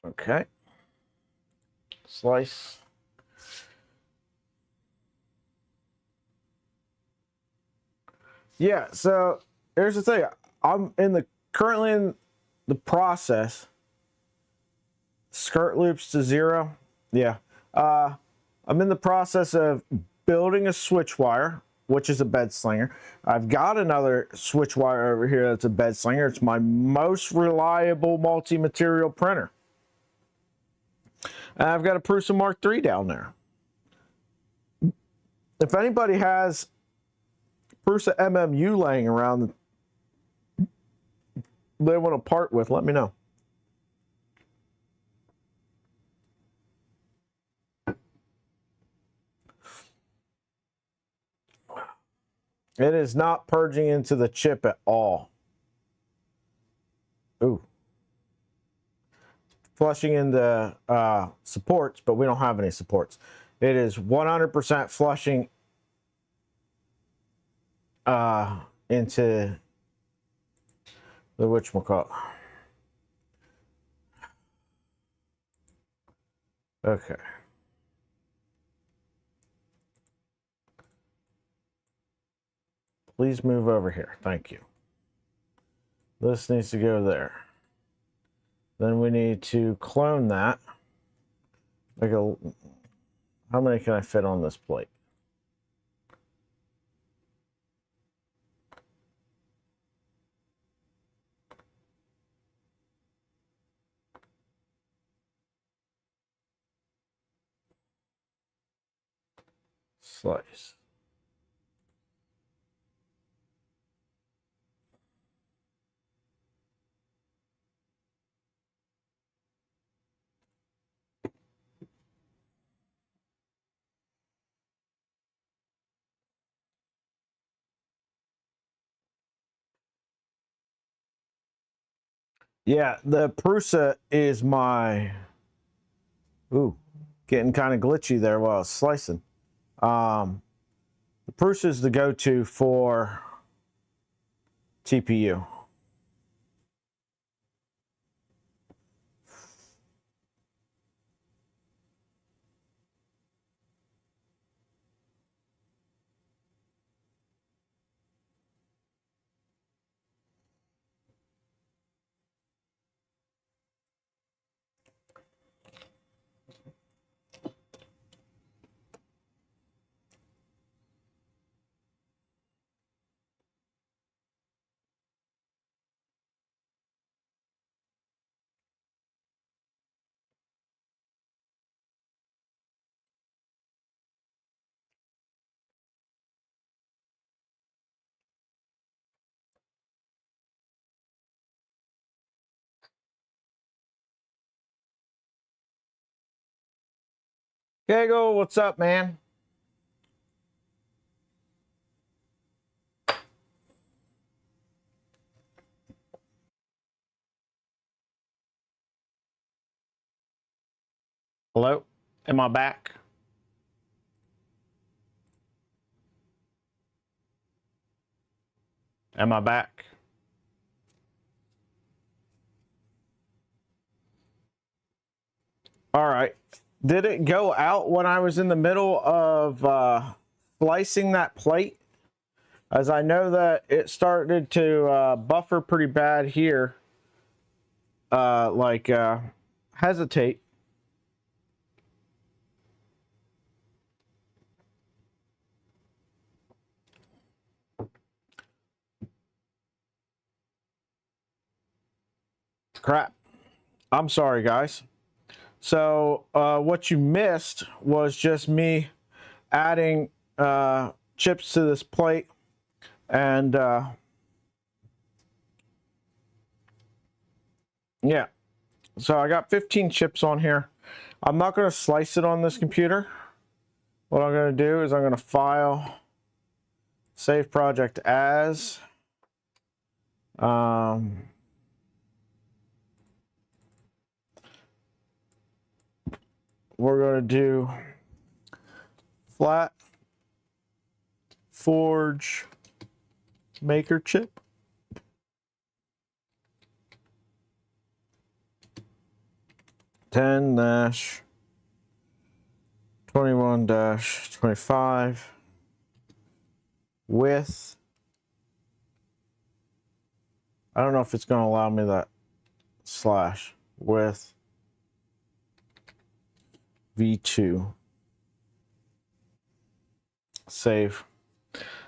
Okay. Slice. Yeah, so here's the thing. I'm currently in the process. Skirt loops to 0. Yeah. I'm in the process of building a switch wire, which is a bed slinger. I've got another switch wire over here that's a bed slinger. It's my most reliable multi-material printer. And I've got a Prusa Mark III down there. If anybody has Prusa MMU laying around they want to part with, let me know. It is not purging into the chip at all. Ooh. Flushing into supports, but we don't have any supports. It is 100% flushing into the whatchamacallit. Okay. Please move over here. Thank you. This needs to go there. Then we need to clone that. How many can I fit on this plate? Slice. Yeah, the Prusa is my... Ooh, getting kind of glitchy there while I was slicing. The Prusa is the go-to for TPU. Kegel, what's up, man? Hello? Am I back? Am I back? All right. Did it go out when I was in the middle of slicing that plate? As I know that it started to buffer pretty bad here. Hesitate. Crap. I'm sorry, guys. So what you missed was just me adding chips to this plate, and yeah, so I got 15 chips on here. I'm not going to slice it on this computer. What I'm going to do is I'm going to file, save project as, we're going to do flat forge MakerChip. -21-25 with, I don't know if it's going to allow me that slash, with V2. Save.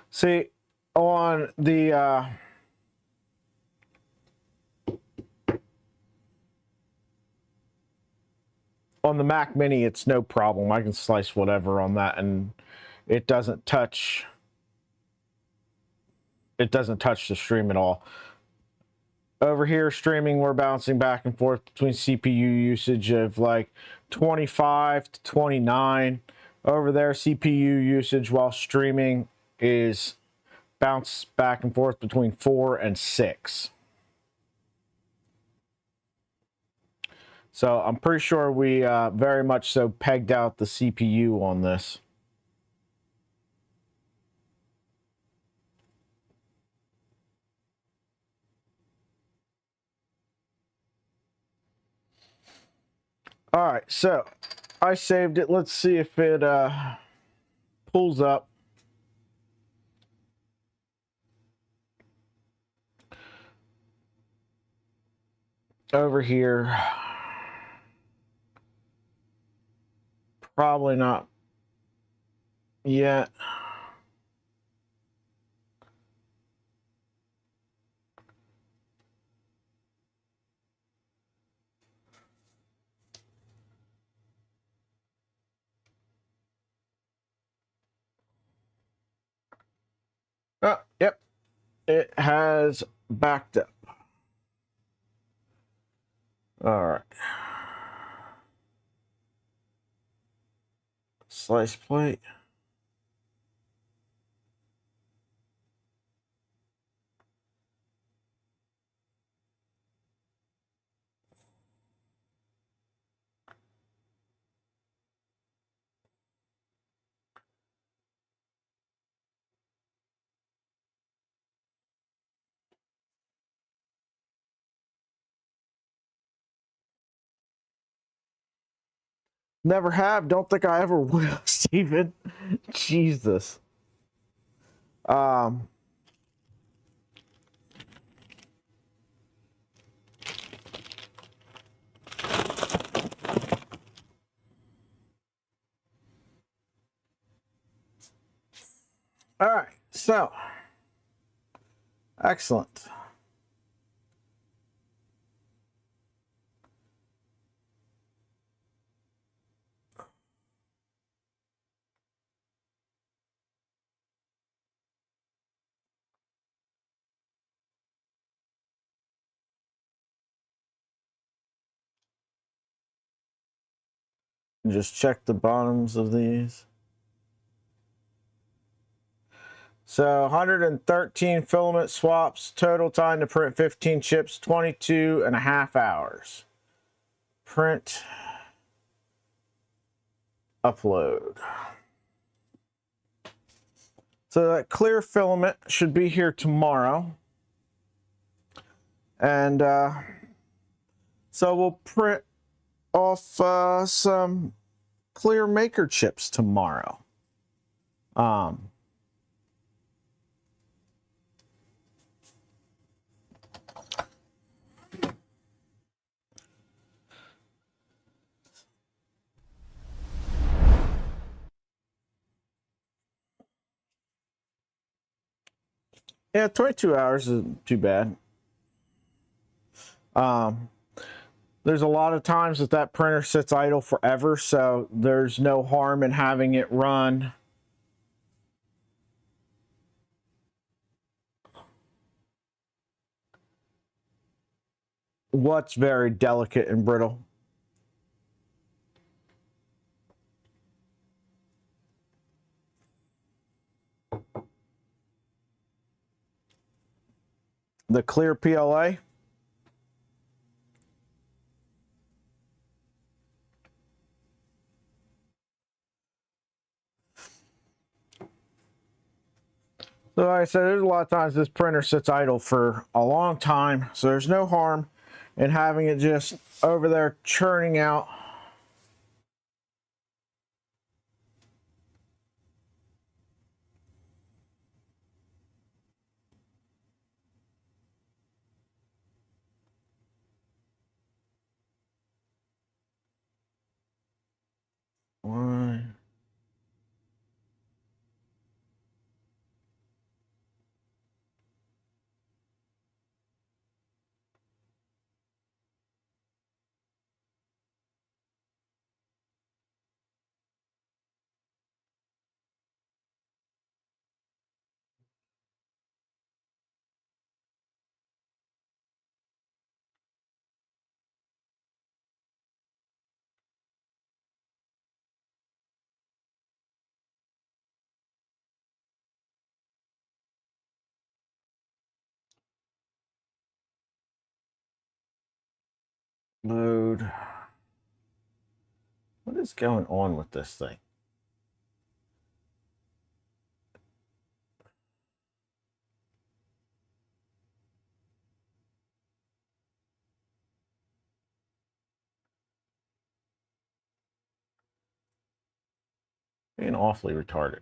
See, on the Mac Mini, it's no problem. I can slice whatever on that, and it doesn't touch the stream at all. Over here, streaming, we're bouncing back and forth between CPU usage of like 25 to 29. Over there, CPU usage while streaming is bounced back and forth between 4 and 6. So I'm pretty sure we very much so pegged out the CPU on this. All right, so I saved it. Let's see if it pulls up. Over here. Probably not yet. Oh, yep. It has backed up. All right. Slice plate. Never have. Don't think I ever will, Steven. Jesus. All right. So, excellent. Just check the bottoms of these. So 113 filament swaps, total time to print 15 chips, 22.5 hours. Print, upload. So that clear filament should be here tomorrow. And so we'll print off some clear MakerChips tomorrow. Yeah, 22 hours isn't too bad. There's a lot of times that printer sits idle forever, so there's no harm in having it run what's very delicate and brittle. The clear PLA. So like I said, there's a lot of times this printer sits idle for a long time, so there's no harm in having it just over there churning out. One. Load. What is going on with this thing? Being awfully retarded.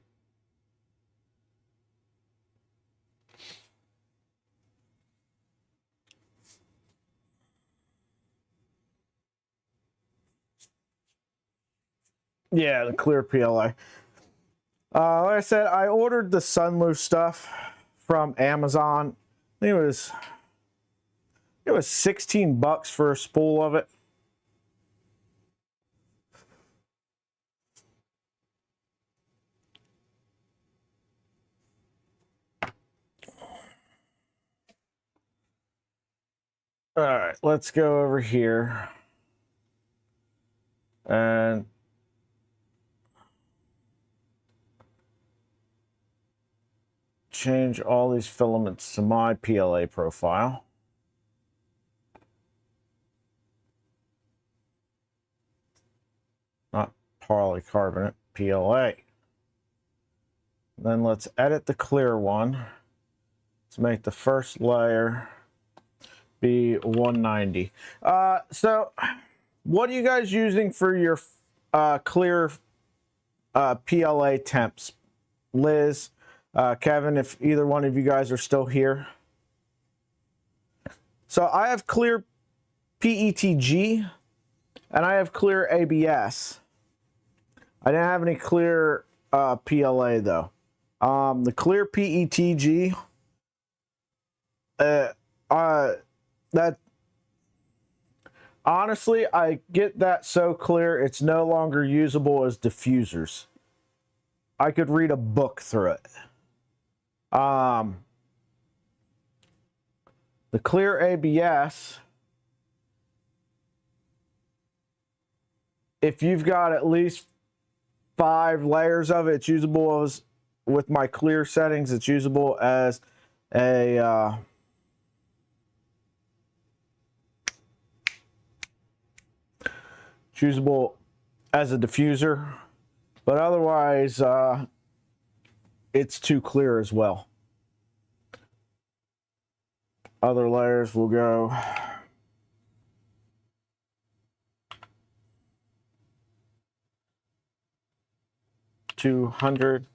Yeah, the clear PLA. Like I said, I ordered the Sunloose stuff from Amazon. I think it was 16 bucks for a spool of it. All right, let's go over here and change all these filaments to my PLA profile. Not polycarbonate, PLA. Then let's edit the clear one. Let's make the first layer be 190. So what are you guys using for your clear PLA temps. Liz, Kevin, if either one of you guys are still here. So I have clear PETG and I have clear ABS. I didn't have any clear PLA though. The clear PETG, that honestly, I get that so clear it's no longer usable as diffusers. I could read a book through it. The clear ABS, if you've got at least 5 layers of it, it's usable as, with my clear settings, it's usable as a it's usable as a diffuser, but otherwise it's too clear as well. Other layers will go 200.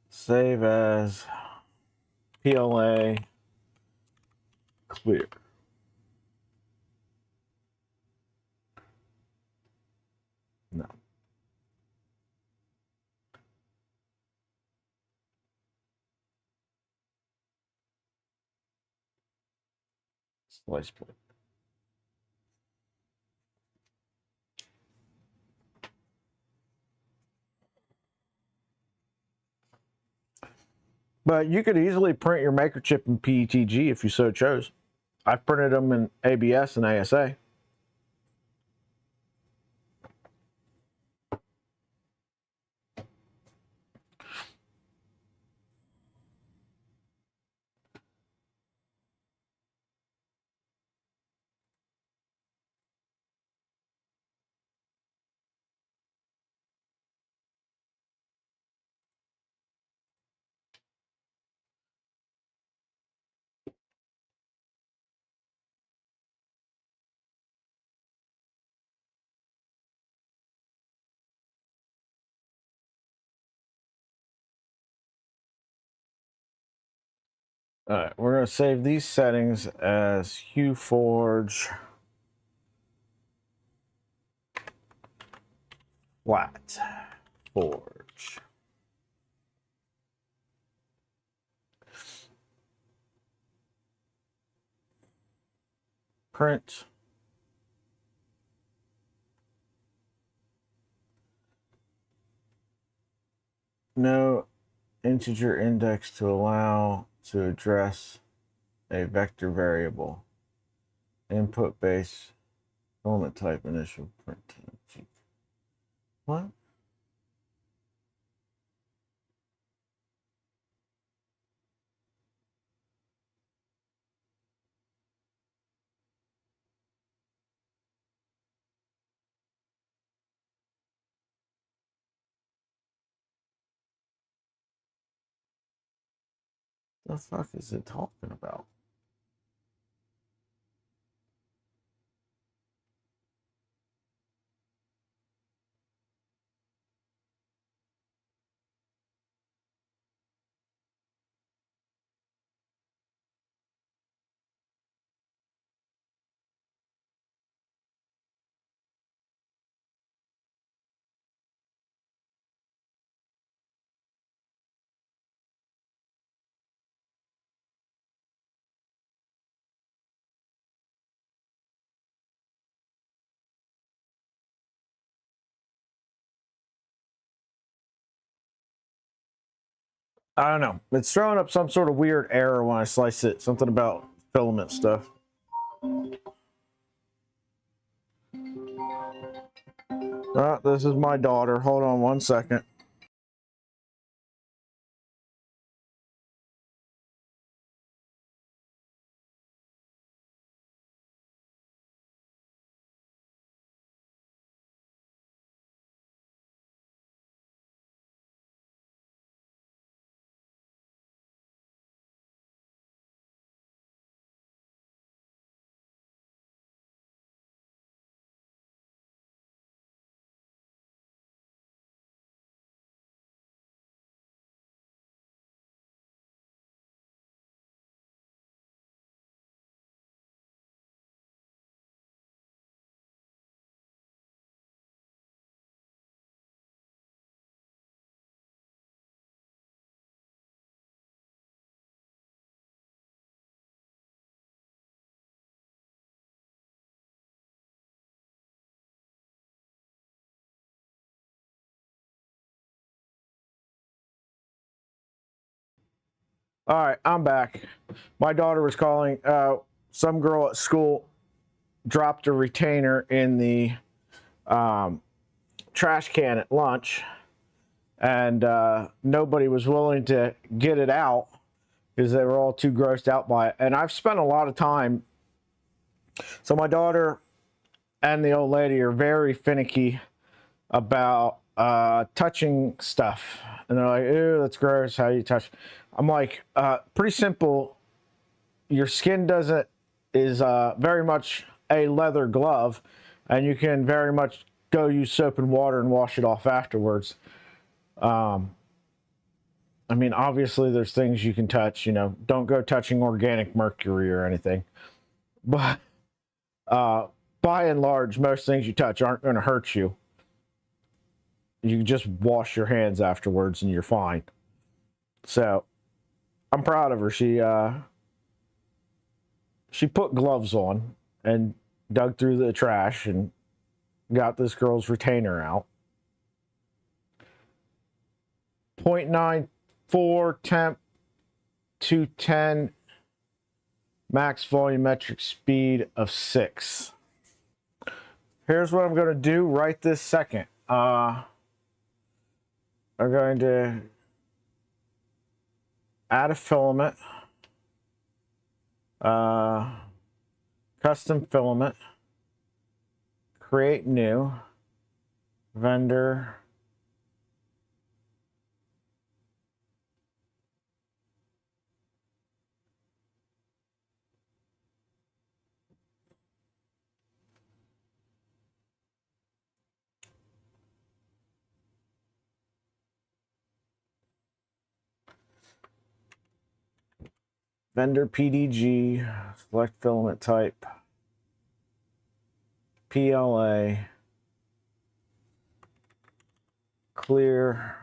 Save as PLA clear. No. Slice plate. But you could easily print your MakerChip in PETG if you so chose. I've printed them in ABS and ASA. All right, we're going to save these settings as HueForge flat forge. Print. No integer index to allow to address a vector variable. Input base element type initial print. What? The fuck is it talking about? I don't know. It's throwing up some sort of weird error when I slice it. Something about filament stuff. This is my daughter. Hold on one second. All right, I'm back. My daughter was calling. Some girl at school dropped a retainer in the trash can at lunch, and nobody was willing to get it out because they were all too grossed out by it. And I've spent a lot of time. So my daughter and the old lady are very finicky about touching stuff, and they're like, "Ew, that's gross. How you touch?" I'm like, pretty simple. Your skin is very much a leather glove, and you can very much go use soap and water and wash it off afterwards. I mean, obviously, there's things you can touch. You know, don't go touching organic mercury or anything. But by and large, most things you touch aren't going to hurt you. You just wash your hands afterwards, and you're fine. So, I'm proud of her. She put gloves on and dug through the trash and got this girl's retainer out. 0.94 temp, 210, max volumetric speed of 6. Here's what I'm going to do right this second. I'm going to add a filament, custom filament, create new, vendor, vendor PDG, select filament type, PLA, clear,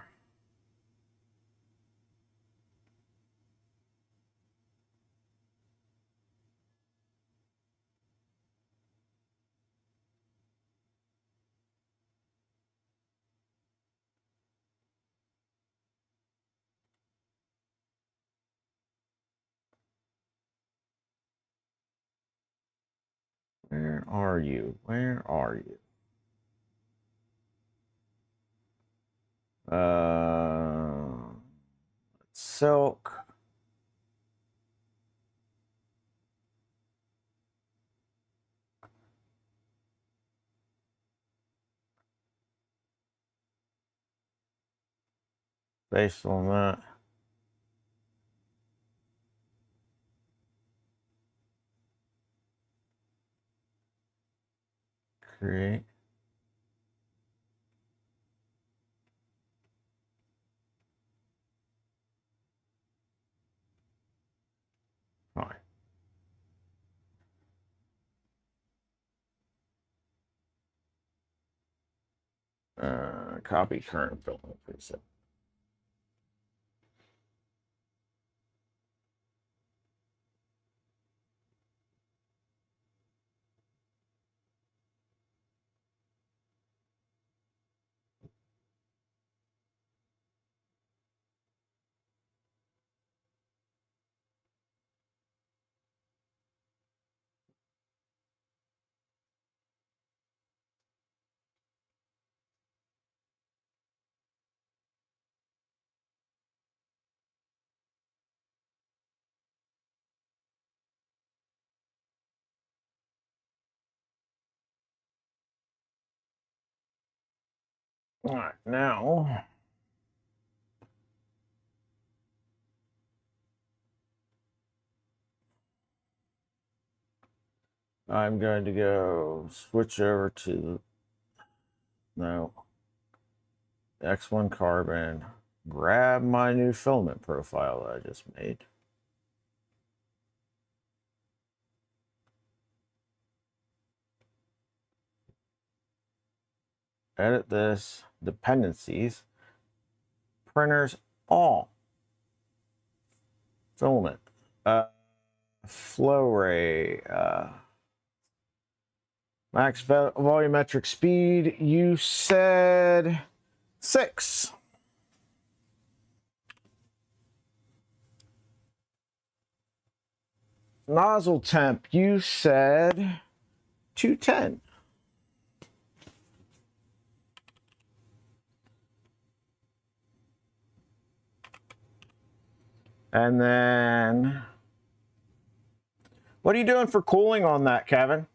where are you? Where are you? Silk. Based on that. Create. Fine. Copy current filament preset. All right, now I'm going to go switch over to X1 carbon, grab my new filament profile that I just made. Edit this, dependencies, printers all, filament, flow rate, max volumetric speed, you said 6. nozzle temp, you said 210. And then, what are you doing for cooling on that, Kevin?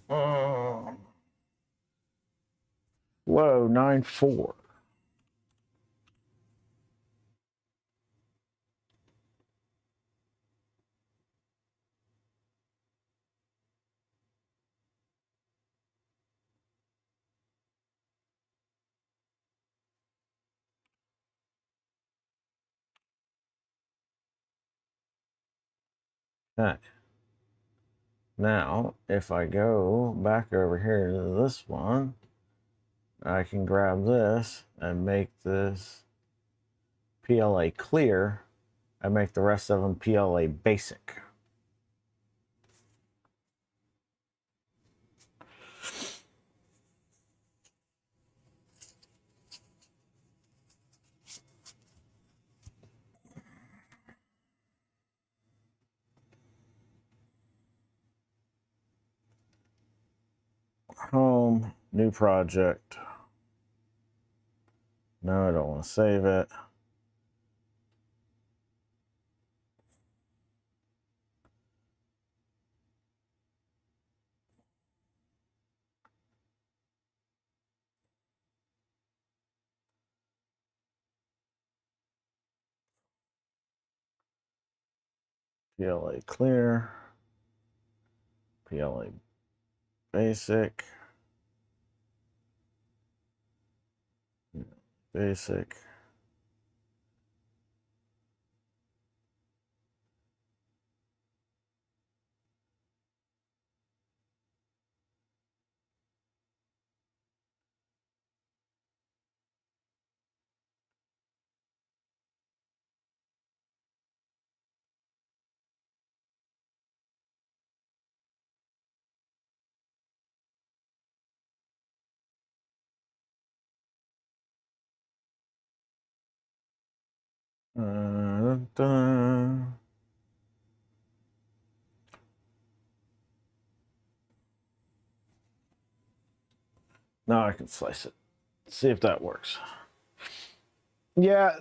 Low 9.4. Okay. Now, if I go back over here to this one, I can grab this and make this PLA clear and make the rest of them PLA basic. Home, new project. No, I don't want to save it. PLA clear, PLA basic, basic. Dun, dun. Now I can slice it. See if that works. Yeah,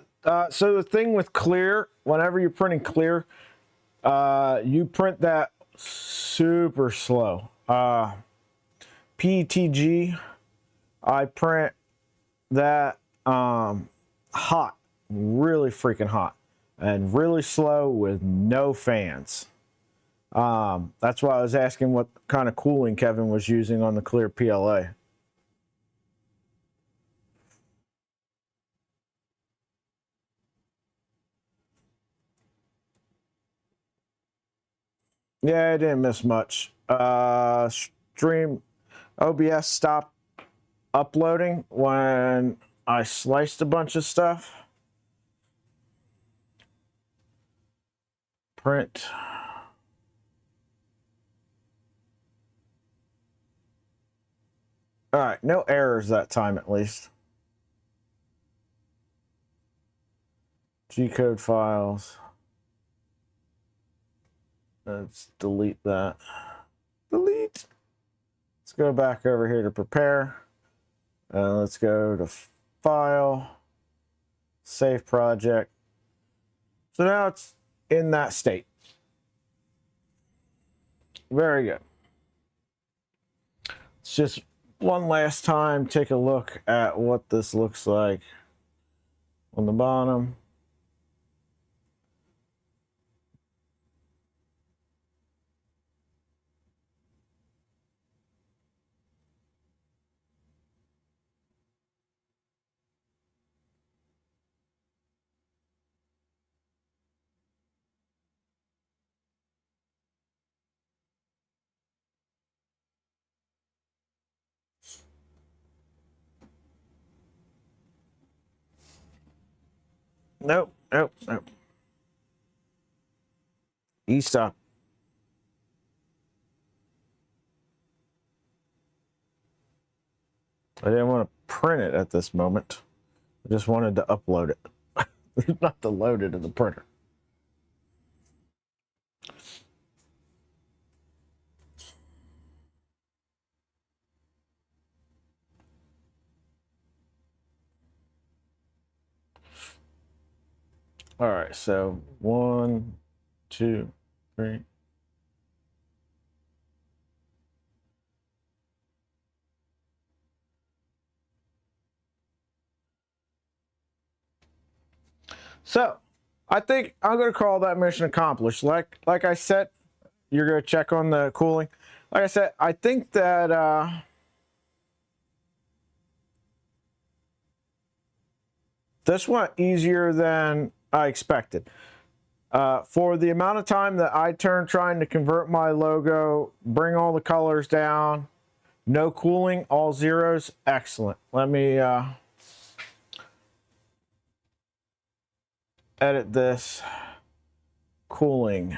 so the thing with clear, whenever you're printing clear, you print that super slow. PETG, I print that hot, really freaking hot, and really slow with no fans. That's why I was asking what kind of cooling Kevin was using on the clear PLA. Yeah, I didn't miss much. Stream OBS stopped uploading when I sliced a bunch of stuff. Print. All right, no errors that time at least. G-code files. Let's delete that. Delete. Let's go back over here to prepare. Let's go to file, save project. So now it's in that state. Very good. Let's just one last time take a look at what this looks like on the bottom. Nope, nope, nope. E-stop. I didn't want to print it at this moment. I just wanted to upload it. There's nothing loaded in the printer. All right, so 1, 2, 3. So, I think I'm going to call that mission accomplished. Like I said, you're going to check on the cooling. Like I said, I think that this went easier than I expected. For the amount of time that I turned trying to convert my logo, bring all the colors down, no cooling, all zeros, excellent. Let me edit this. Cooling.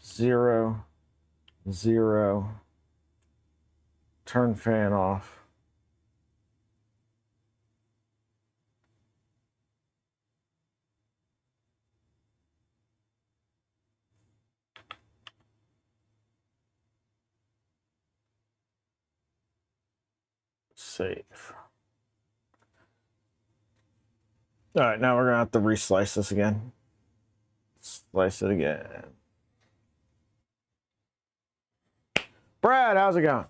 0, 0. Turn fan off. Save. All right, now we're gonna have to reslice this again. Slice it again. Brad, how's it going?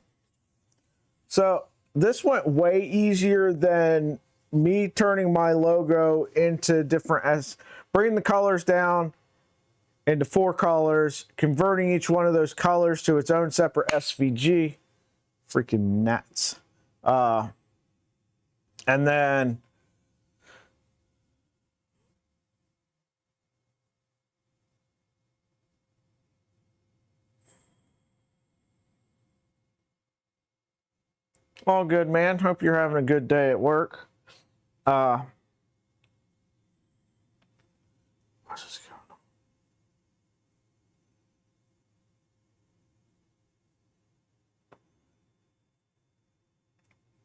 So this went way easier than me turning my logo into different bringing the colors down into 4 colors, converting each one of those colors to its own separate SVG. Freaking nuts. And then all good, man. Hope you're having a good day at work. What's this going on?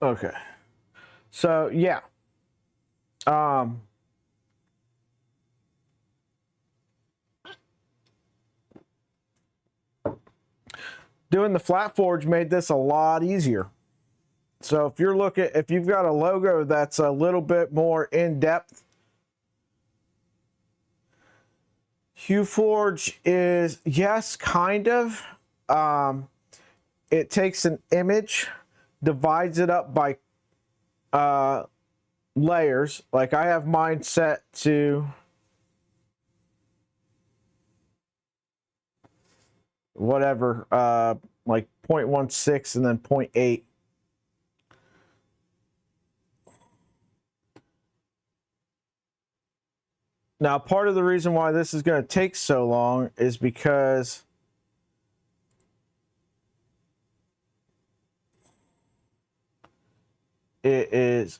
Okay. So yeah. Doing the flat forge made this a lot easier. So if you've got a logo that's a little bit more in depth, HueForge is, yes, kind of. It takes an image, divides it up by layers. Like I have mine set to whatever, like 0.16 and then 0.8. Now, part of the reason why this is going to take so long is because it is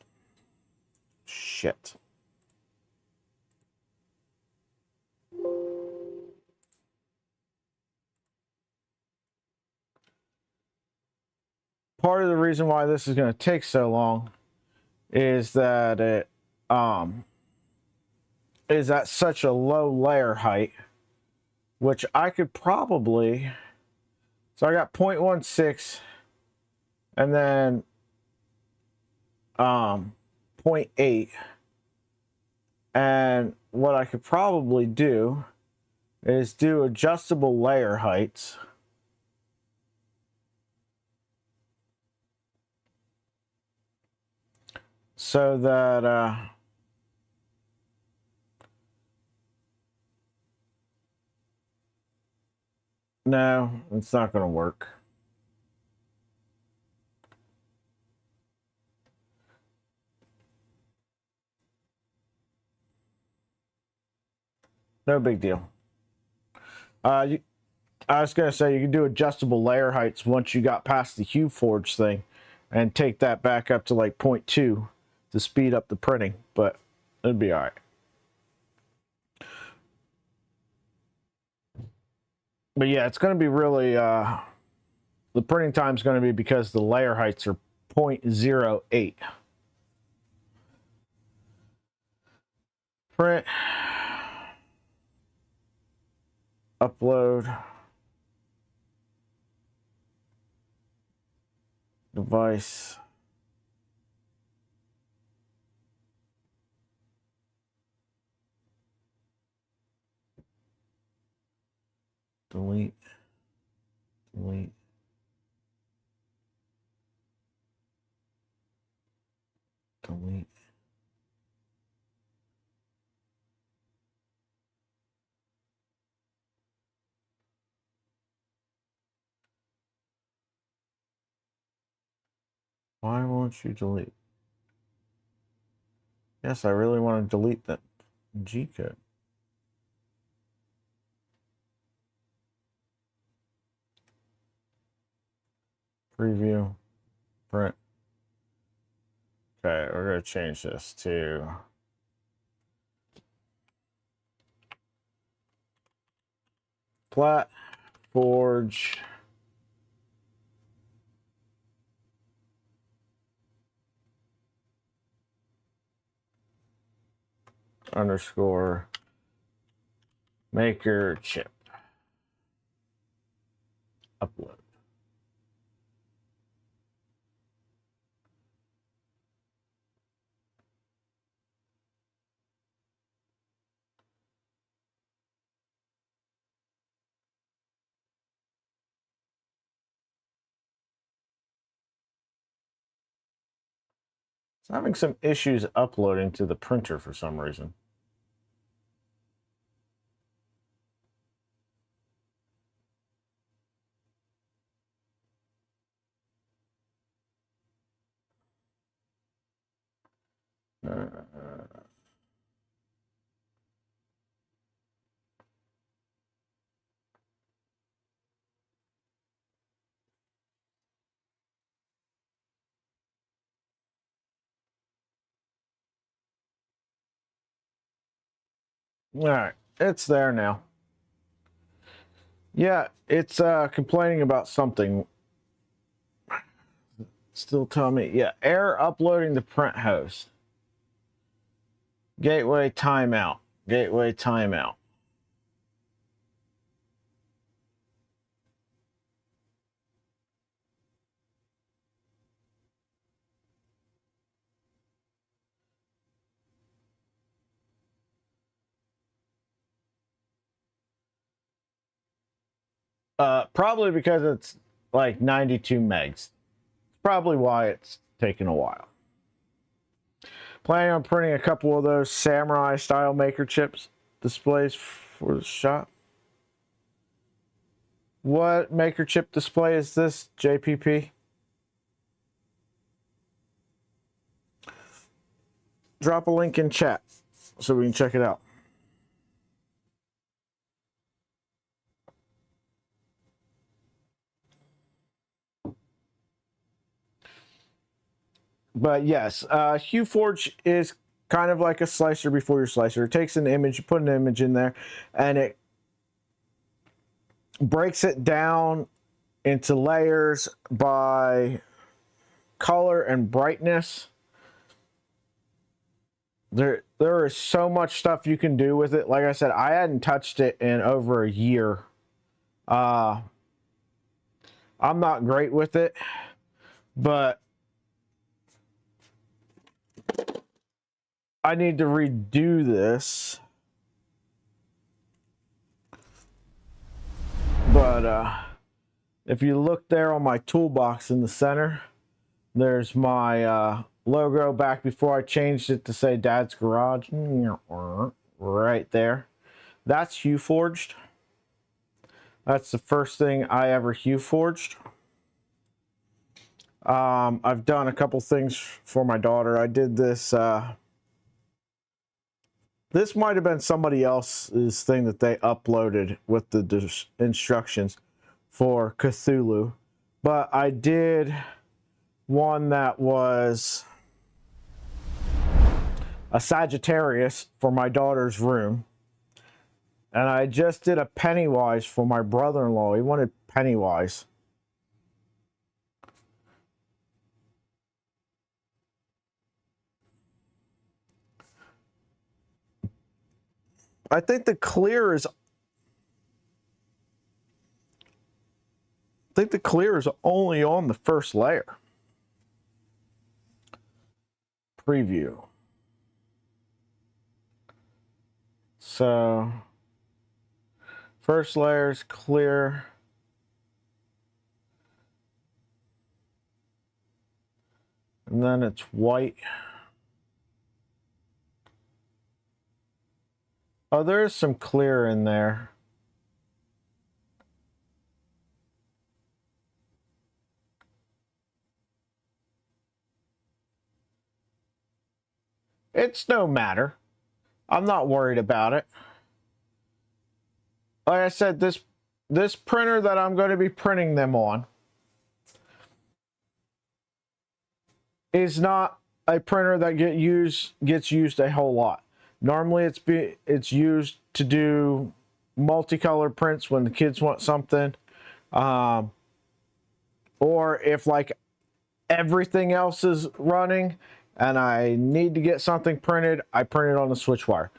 shit. Part of the reason why this is going to take so long is that it is at such a low layer height, which I could probably, so I got 0.16 and then 0.8, and what I could probably do is do adjustable layer heights. So that no, it's not going to work. No big deal. I was going to say you can do adjustable layer heights once you got past the HueForge thing and take that back up to like 0.2 to speed up the printing, but it'd be all right. But yeah, it's going to be really, the printing time is going to be because the layer heights are 0.08. Print, upload, device, delete, delete, delete. Why won't you delete? Yes, I really want to delete that G code. Preview, print. Okay, we're going to change this to ProjectsInDadsGarage underscore MakerChip upload. It's having some issues uploading to the printer for some reason. All right, it's there now. Yeah, it's complaining about something. Still tell me, yeah, error uploading the print host. Gateway timeout. Gateway timeout. Probably because it's like 92 megs. Probably why it's taking a while. Planning on printing a couple of those samurai style MakerChips displays for the shop. What MakerChip display is this, JPP? Drop a link in chat so we can check it out. But yes, HueForge is kind of like a slicer before your slicer. It takes an image, you put an image in there, and it breaks it down into layers by color and brightness. There is so much stuff you can do with it. Like I said, I hadn't touched it in over a year. I'm not great with it, but I need to redo this. But if you look there on my toolbox in the center, there's my logo back before I changed it to say Dad's Garage. Right there. That's HueForged. That's the first thing I ever HueForged. I've done a couple things for my daughter. I did this. This might have been somebody else's thing that they uploaded with the instructions for Cthulhu. But I did one that was a Sagittarius for my daughter's room. And I just did a Pennywise for my brother-in-law. He wanted Pennywise. I think the clear is only on the first layer. Preview. So first layer is clear. And then it's white. Oh, there's some clear in there. It's no matter. I'm not worried about it. Like I said, this printer that I'm going to be printing them on is not a printer that gets used a whole lot. Normally it's used to do multicolor prints when the kids want something, or if like everything else is running and I need to get something printed, I print it on the switch wire.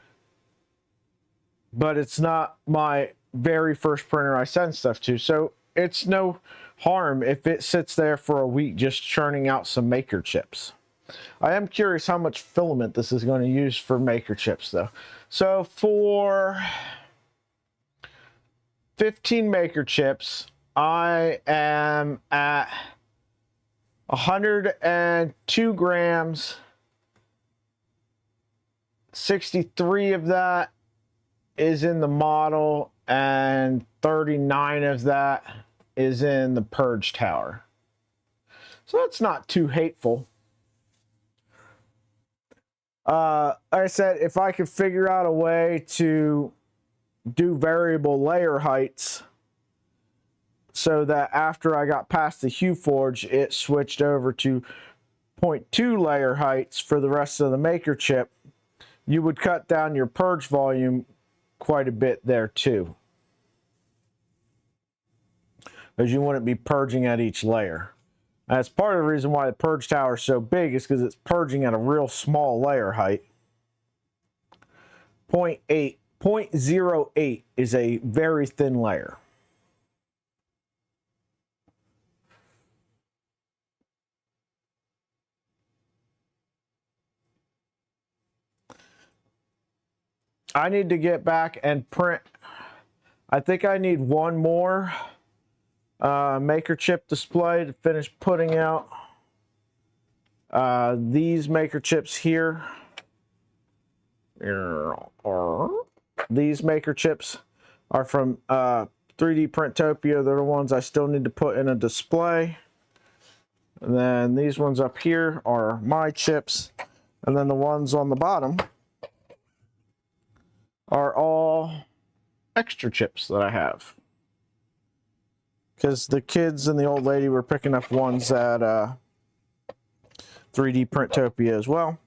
But it's not my very first printer I send stuff to, so it's no harm if it sits there for a week just churning out some MakerChips. I am curious how much filament this is going to use for MakerChips though. So for 15 MakerChips, I am at 102 grams. 63 of that is in the model and 39 of that is in the purge tower. So that's not too hateful. Like I said, if I could figure out a way to do variable layer heights so that after I got past the HueForge, it switched over to 0.2 layer heights for the rest of the MakerChip, you would cut down your purge volume quite a bit there too, as you wouldn't be purging at each layer. That's part of the reason why the purge tower is so big, is because it's purging at a real small layer height. 0.08 is a very thin layer. I need to get back and print. I think I need one more MakerChip display to finish putting out these MakerChips here. These MakerChips are from 3D Printopia. They're the ones I still need to put in a display. And then these ones up here are my chips. And then the ones on the bottom are all extra chips that I have. Because the kids and the old lady were picking up ones at 3D Printopia as well.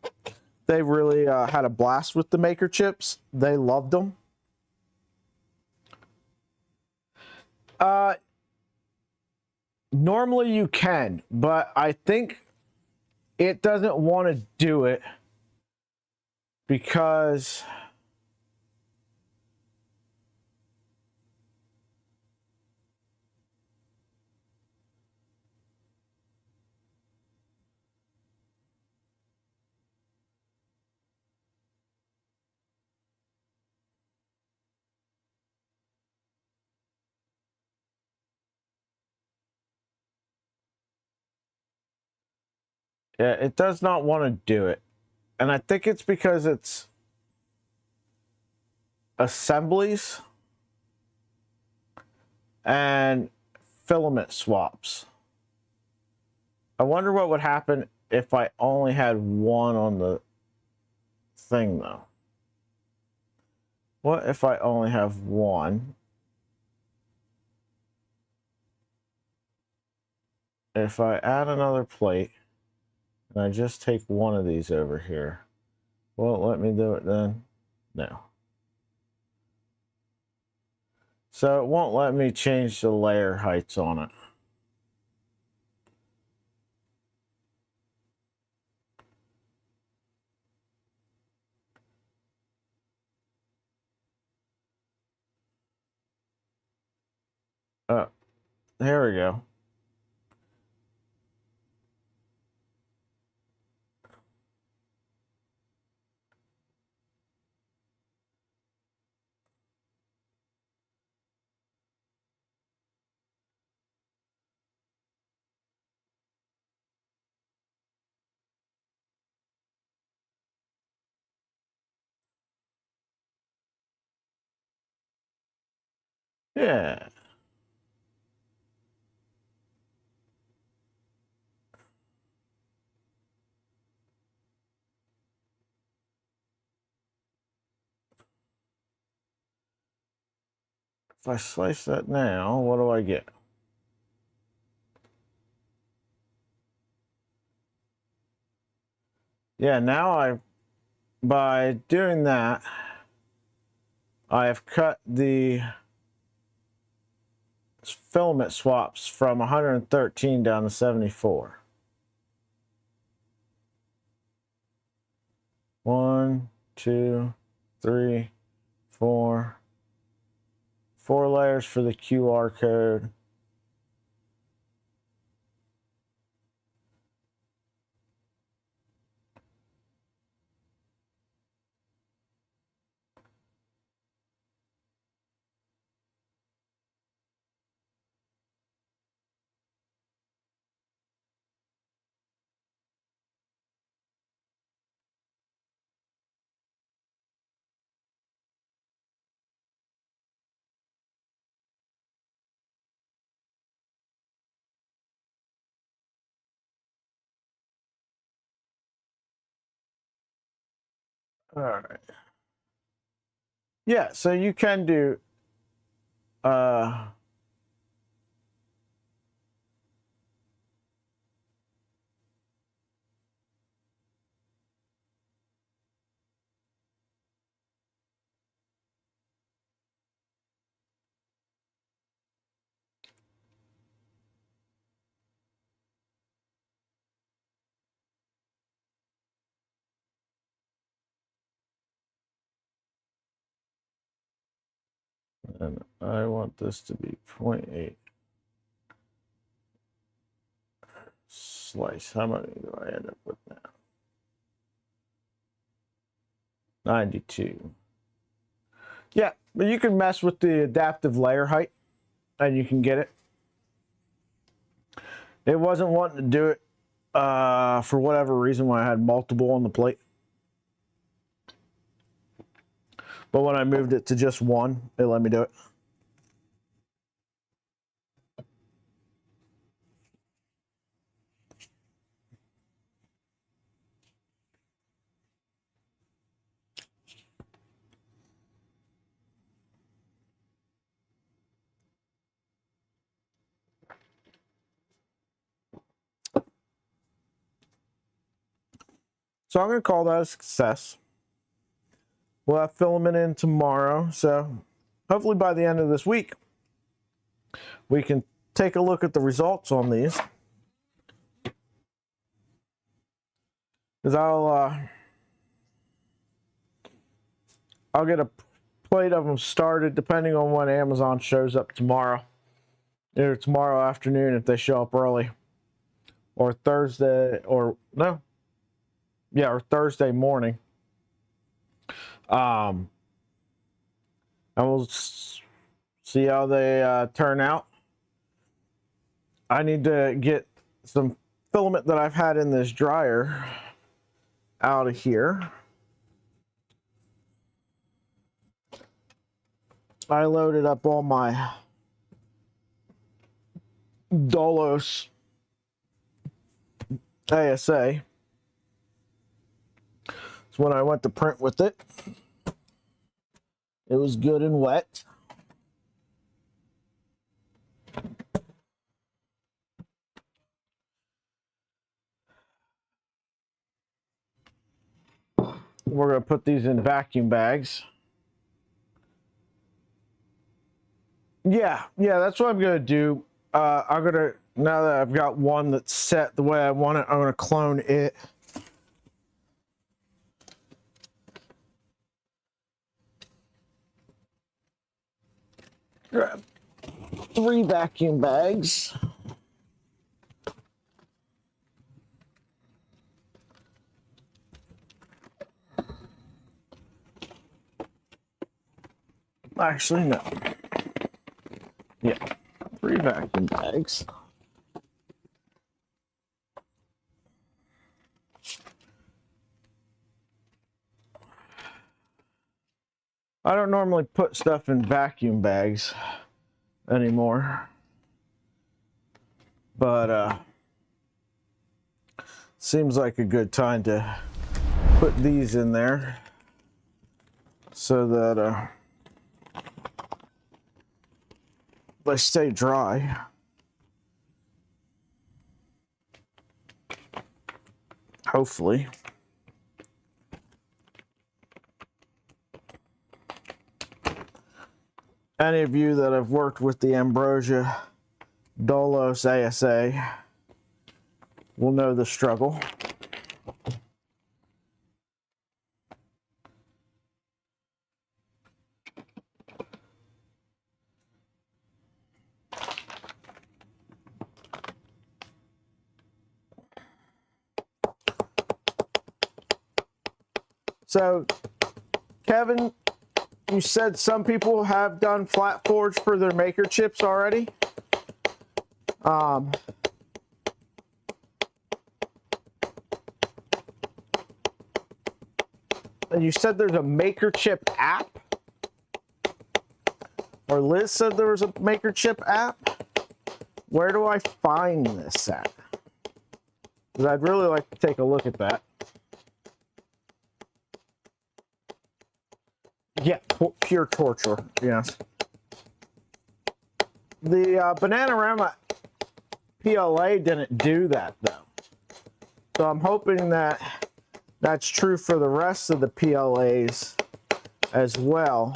They really had a blast with the MakerChips. They loved them. Normally you can, but I think it doesn't want to do it because it does not want to do it. And I think it's because it's assemblies and filament swaps. I wonder what would happen if I only had one on the thing though. What if I only have one? If I add another plate and I just take one of these over here, won't let me do it then? No. So it won't let me change the layer heights on it. Here we go. Yeah. If I slice that now, what do I get? Yeah, now by doing that, I have cut the filament swaps from 113 down to 74. 1, 2, 3, 4. 4 layers for the QR code. All right. Yeah, so you can do and I want this to be 0.8 slice. How many do I end up with now? 92. Yeah, but you can mess with the adaptive layer height and you can get it. It wasn't wanting to do it for whatever reason when I had multiple on the plate. But when I moved it to just one, it let me do it. So I'm going to call that a success. We'll have filament in tomorrow. So hopefully by the end of this week, we can take a look at the results on these. Because I'll get a plate of them started depending on when Amazon shows up tomorrow. Either tomorrow afternoon if they show up early. Or Thursday, or no. Yeah, or Thursday morning. And we'll see how they turn out. I need to get some filament that I've had in this dryer out of here. I loaded up all my Dolos ASA. So when I went to print with it, it was good and wet. We're going to put these in vacuum bags. Yeah, that's what I'm going to do. I'm going to, now that I've got one that's set the way I want it, I'm going to clone it. 3 vacuum bags. Actually, no. Yeah, 3 vacuum bags. I don't normally put stuff in vacuum bags anymore, but seems like a good time to put these in there so that they stay dry. Hopefully. Any of you that have worked with the Ambrosia Dolos ASA will know the struggle. So, Kevin, you said some people have done flat forge for their maker chips already. And you said there's a MakerChip app? Or Liz said there was a MakerChip app? Where do I find this at? Because I'd really like to take a look at that. Yeah, pure torture, yes. The Bananarama PLA didn't do that, though. So I'm hoping that that's true for the rest of the PLAs as well.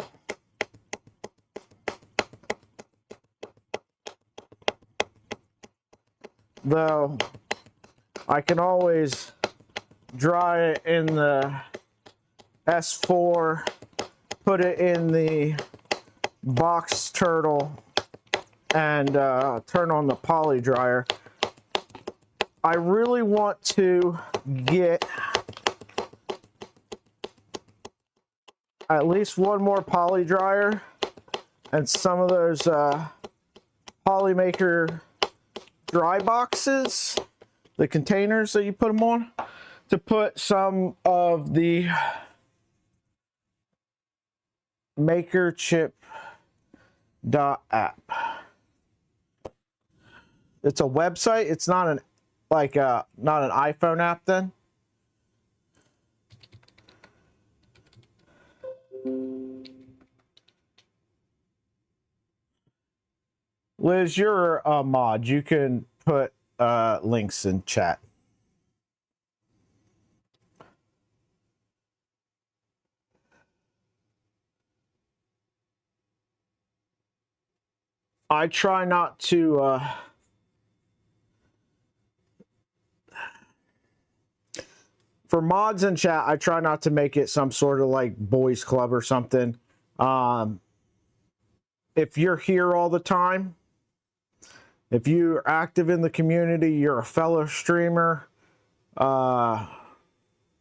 Though I can always dry it in the S4, put it in the box turtle, and turn on the poly dryer. I really want to get at least one more poly dryer and some of those Polymaker dry boxes, the containers that you put them on, to put some of the MakerChip app. It's a website. It's not an not an iPhone app then. Liz, you're a mod. You can put links in chat. I try not to for mods in chat, I try not to make it some sort of like boys club or something. If you're here all the time, if you're active in the community, you're a fellow streamer,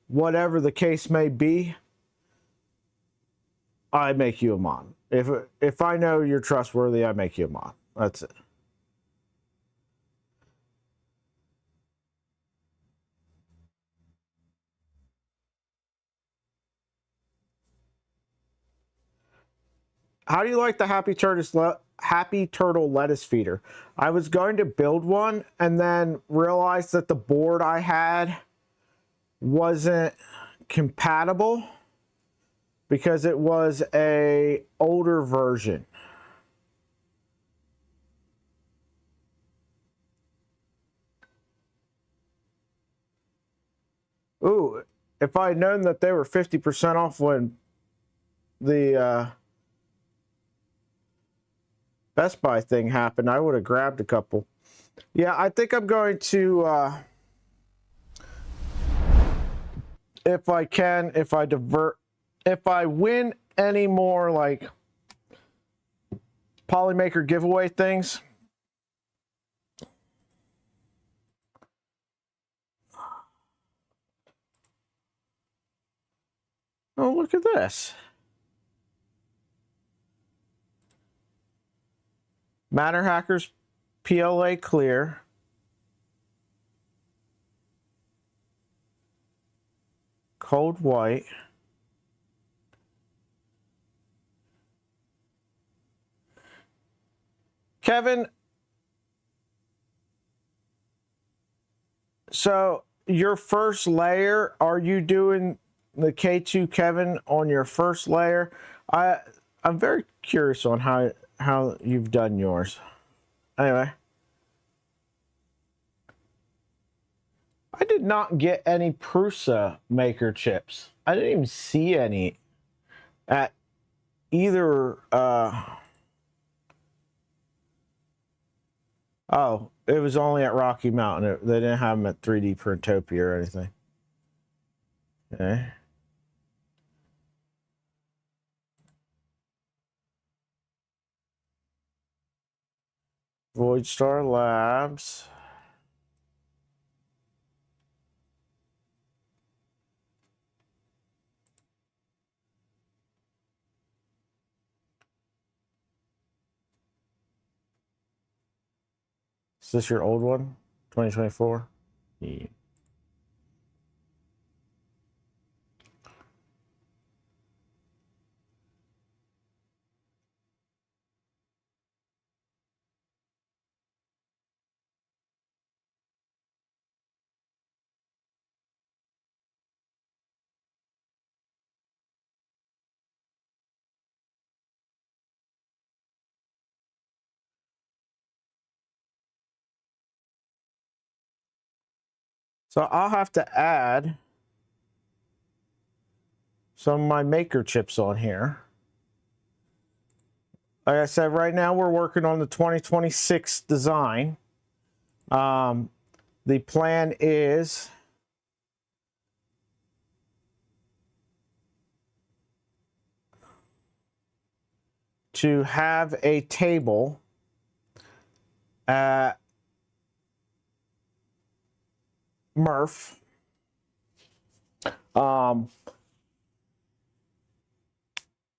whatever the case may be, I make you a mod. If I know you're trustworthy, I make you a mod. That's it. How do you like the Happy Turtle lettuce feeder? I was going to build one and then realized that the board I had wasn't compatible because it was a older version. Ooh, if I had known that they were 50% off when the Best Buy thing happened, I would have grabbed a couple. Yeah, I think I'm going to, if I can, if I win any more, like, Polymaker giveaway things. Oh, look at this. Matter Hackers PLA Clear. Cold White. Kevin, so your first layer, are you doing the K2 Kevin on your first layer? I'm very curious on how you've done yours. Anyway, I did not get any Prusa maker chips. I didn't even see any at either. Oh, it was only at Rocky Mountain. They didn't have them at 3D Printopia or anything. Okay. Void Star Labs. Is this your old one? 2024? Yeah. So I'll have to add some of my maker chips on here. Like I said, right now we're working on the 2026 design. The plan is to have a table at Murph.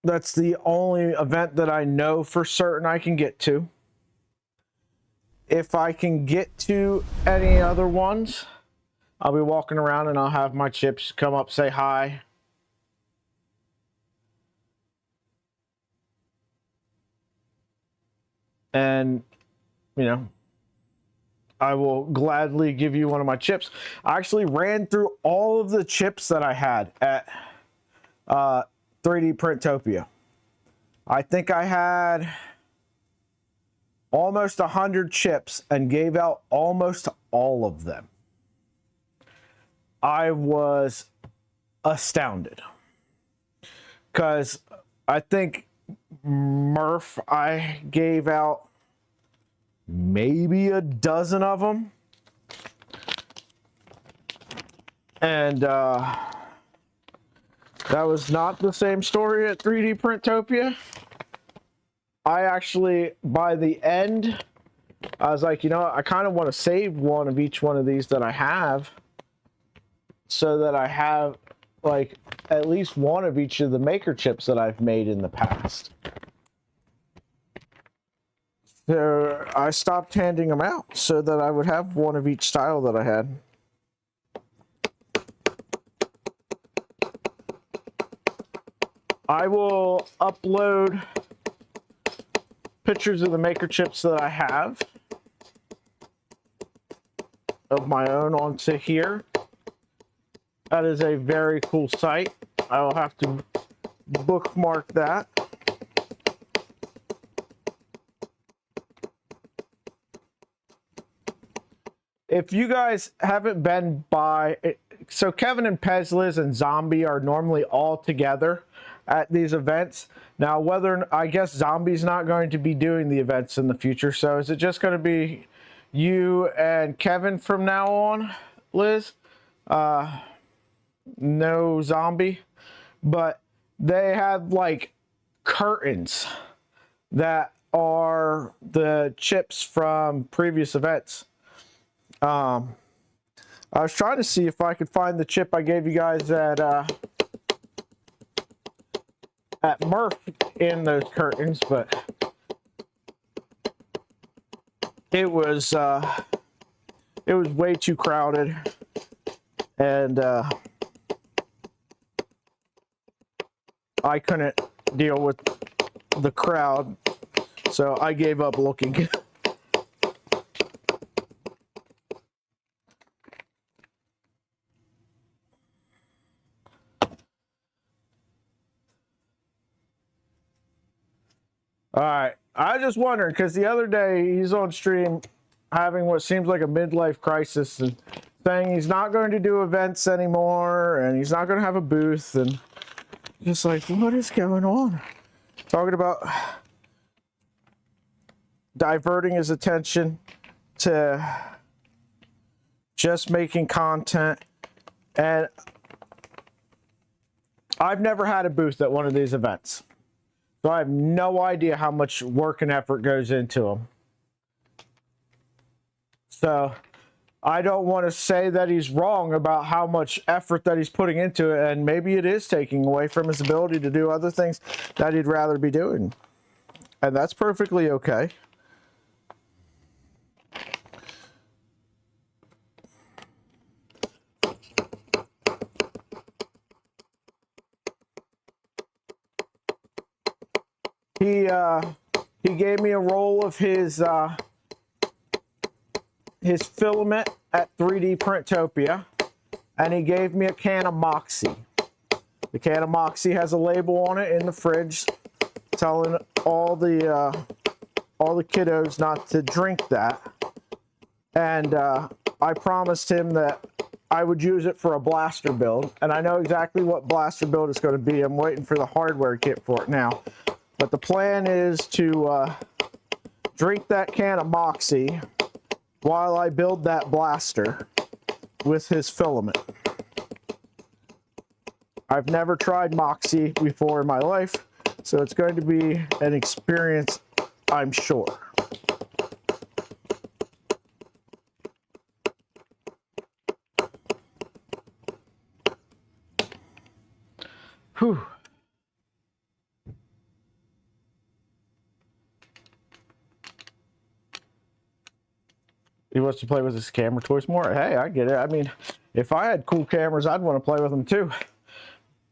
That's the only event that I know for certain I can get to. If I can get to any other ones, I'll be walking around and I'll have my chips come up, say hi. And, you know, I will gladly give you one of my chips. I actually ran through all of the chips that I had at 3D Printopia. I think I had almost 100 chips and gave out almost all of them. I was astounded because I think Murph, I gave out maybe a dozen of them, and that was not the same story at 3D Printopia. I actually, by the end, I was like, you know, I kind of want to save one of each one of these that I have, so that I have like at least one of each of the maker chips that I've made in the past. So I stopped handing them out so that I would have one of each style that I had. I will upload pictures of the maker chips that I have of my own onto here. That is a very cool site. I will have to bookmark that. If you guys haven't been by, so Kevin and Pezliz and Zombie are normally all together at these events. Now, I guess Zombie's not going to be doing the events in the future, so is it just going to be you and Kevin from now on, Liz? No Zombie, but they have like curtains that are the chips from previous events. I was trying to see if I could find the chip I gave you guys at Murph in the curtains, but it was way too crowded, and I couldn't deal with the crowd, so I gave up looking. All right, I just wondered, because the other day he's on stream having what seems like a midlife crisis and saying he's not going to do events anymore and he's not going to have a booth, and just like, what is going on? Talking about diverting his attention to just making content. And I've never had a booth at one of these events, so I have no idea how much work and effort goes into them. So I don't want to say that he's wrong about how much effort that he's putting into it, and maybe it is taking away from his ability to do other things that he'd rather be doing. And that's perfectly okay. He gave me a roll of his filament at 3D Printopia, and he gave me a can of Moxie. The can of Moxie has a label on it in the fridge telling all the kiddos not to drink that, and I promised him that I would use it for a blaster build, and I know exactly what blaster build it's going to be. I'm waiting for the hardware kit for it now, but the plan is to drink that can of Moxie while I build that blaster with his filament. I've never tried Moxie before in my life, so it's going to be an experience, I'm sure. Whew. He wants to play with his camera toys more. Hey, I get it. I mean, if I had cool cameras, I'd want to play with them too.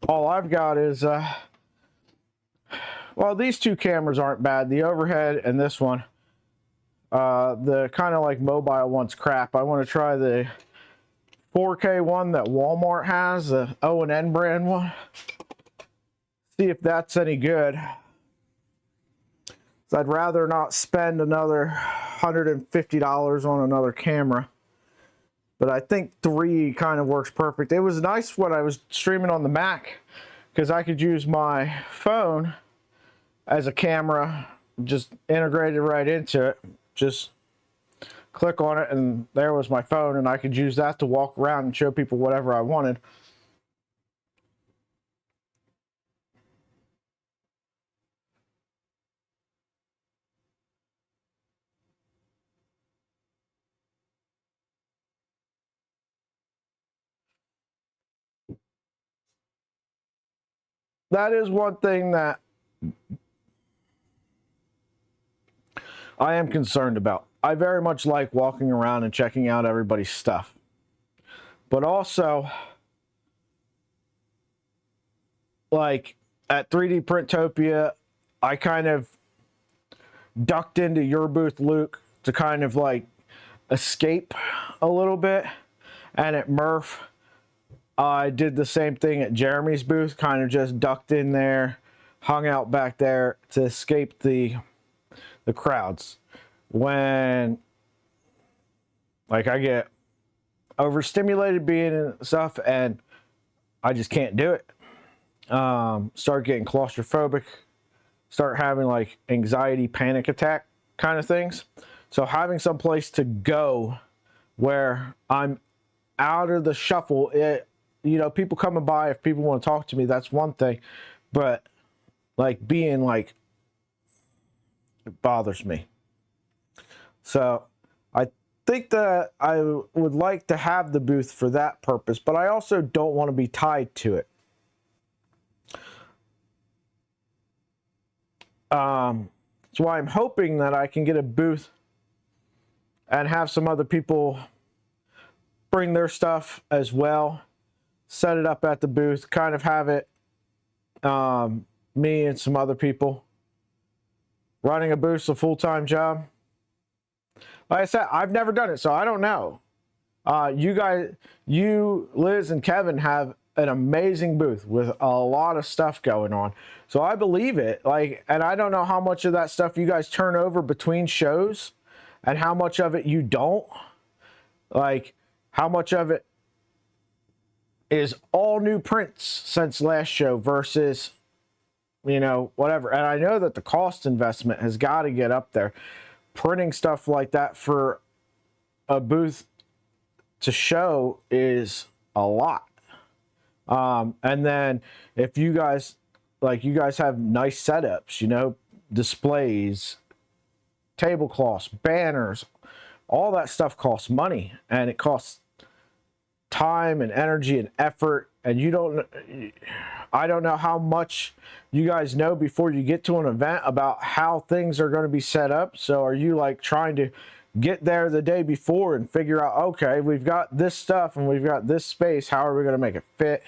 All I've got is, well, these two cameras aren't bad. The overhead and this one. The kind of like mobile one's crap. I want to try the 4K one that Walmart has, the O&N brand one. See if that's any good. So I'd rather not spend another $150 on another camera. But I think 3 kind of works perfect. It was nice when I was streaming on the Mac, because I could use my phone as a camera, just integrated right into it. Just click on it and there was my phone, and I could use that to walk around and show people whatever I wanted. That is one thing that I am concerned about. I very much like walking around and checking out everybody's stuff. But also, like at 3D Printopia, I kind of ducked into your booth, Luke, to kind of like escape a little bit. And at Murph, I did the same thing at Jeremy's booth, kind of just ducked in there, hung out back there to escape the crowds. When like I get overstimulated being in stuff and I just can't do it. Start getting claustrophobic, start having like anxiety, panic attack kind of things. So having some place to go where I'm out of the shuffle, you know, people coming by, if people want to talk to me, that's one thing. But like being like It bothers me. So I think that I would like to have the booth for that purpose, but I also don't want to be tied to it. That's why I'm hoping that I can get a booth and have some other people bring their stuff as well, set it up at the booth, kind of have it, me and some other people. Running a booth's a full-time job. Like I said, I've never done it, so I don't know. You guys, Liz and Kevin have an amazing booth with a lot of stuff going on. So I believe it. Like, and I don't know how much of that stuff you guys turn over between shows and how much of it you don't. Like, how much of it is all new prints since last show versus, you know, whatever. And I know that the cost investment has got to get up there. Printing stuff like that for a booth to show is a lot. And then if you guys, like, you guys have nice setups, you know, displays, tablecloths, banners, all that stuff costs money, and it costs time and energy and effort. And I don't know how much you guys know before you get to an event about how things are going to be set up. So are you like trying to get there the day before and figure out, okay, we've got this stuff and we've got this space, how are we going to make it fit?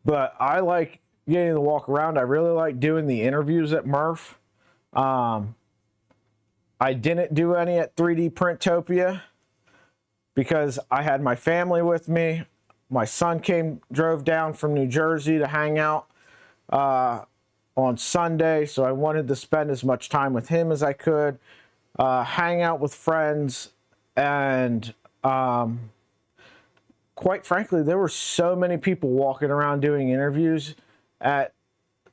But I like getting to walk around. I really like doing the interviews at Murph. I didn't do any at 3D Printopia because I had my family with me. My son drove down from New Jersey to hang out on Sunday, so I wanted to spend as much time with him as I could, hang out with friends, and quite frankly, there were so many people walking around doing interviews at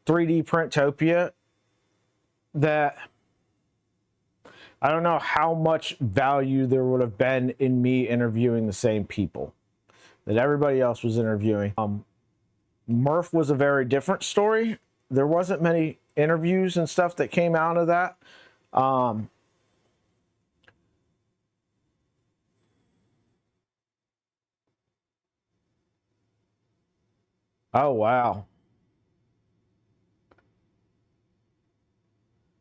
3D Printopia that I don't know how much value there would have been in me interviewing the same people that everybody else was interviewing. Murph was a very different story. There wasn't many interviews and stuff that came out of that. Oh, wow.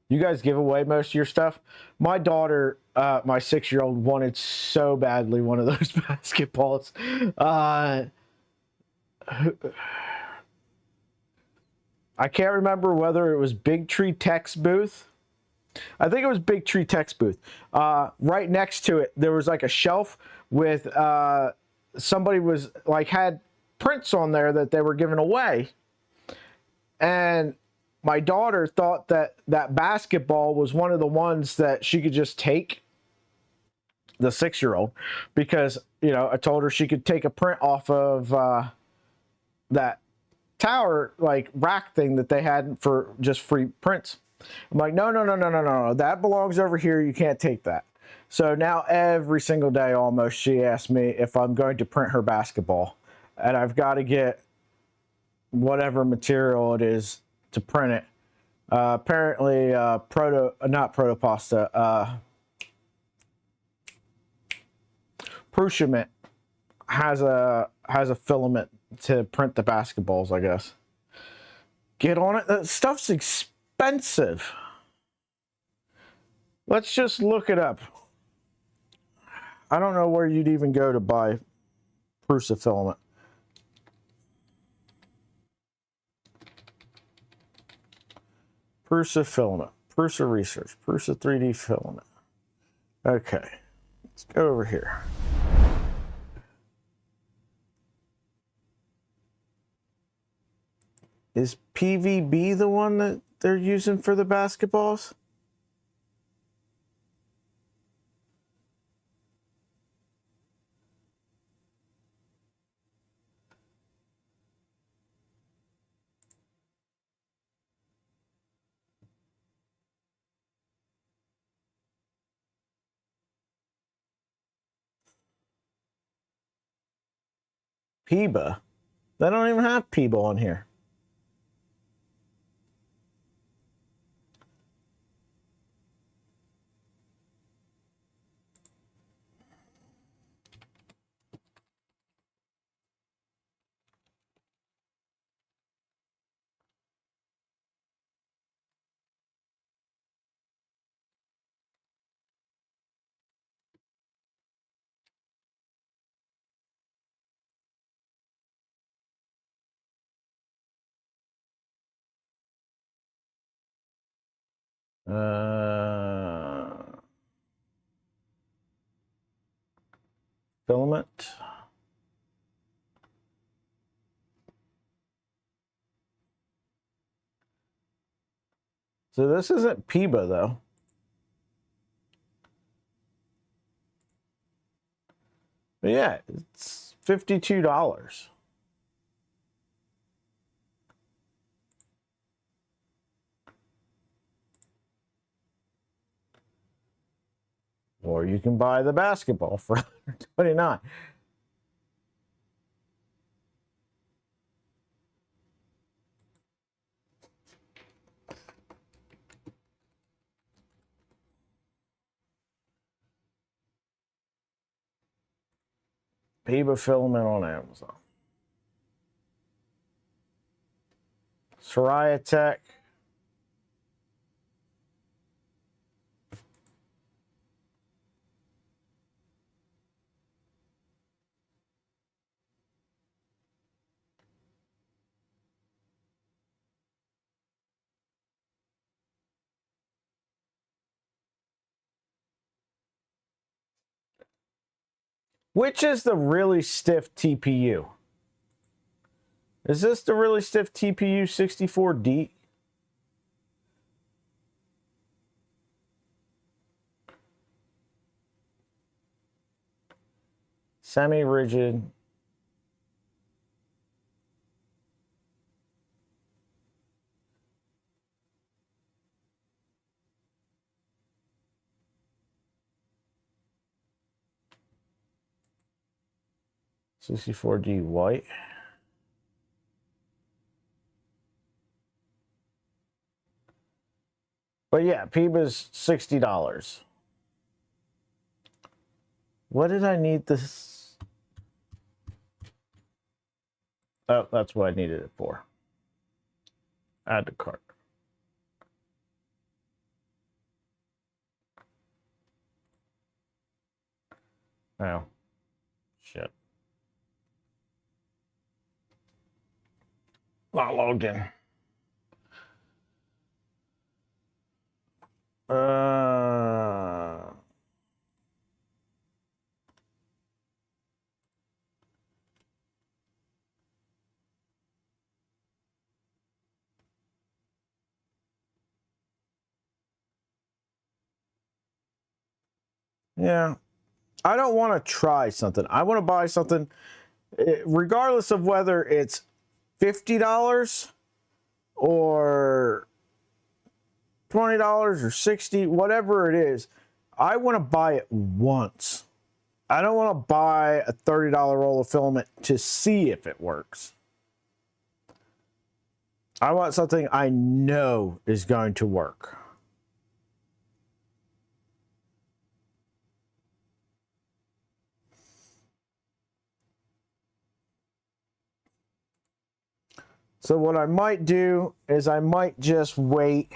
You guys give away most of your stuff? My daughter, my 6-year-old, wanted so badly one of those basketballs. I can't remember whether it was Big Tree Tech's booth. I think it was Big Tree Tech's booth. Right next to it, there was like a shelf with somebody was like had prints on there that they were giving away. And my daughter thought that that basketball was one of the ones that she could just take, the 6-year-old, because, you know, I told her she could take a print off of that tower, like, rack thing that they had for just free prints. I'm like, no, that belongs over here. You can't take that. So now every single day almost she asks me if I'm going to print her basketball, and I've got to get whatever material it is to print it. Apparently, not protopasta, Prushiment has a filament to print the basketballs, I guess. Get on it. That stuff's expensive. Let's just look it up. I don't know where you'd even go to buy Prusa filament. Prusa filament, Prusa research, Prusa 3D filament. Okay, let's go over here. Is PVB the one that they're using for the basketballs? PEBA? They don't even have PEBA on here. Filament. So this isn't PIBA though. But yeah, it's $52. Or you can buy the basketball for $129. PIBA filament on Amazon. Soraya Tech. Which is the really stiff TPU? Is this the really stiff TPU 64D? Semi-rigid. $64D white. But yeah, PIBA's $60. What did I need this? Oh, that's what I needed it for. Add to cart. Oh, shit. Not logged in. Yeah. I don't want to try something. I want to buy something, regardless of whether it's $50 or $20 or $60, whatever it is. I want to buy it once. I don't want to buy a $30 roll of filament to see if it works. I want something I know is going to work. So what I might do is I might just wait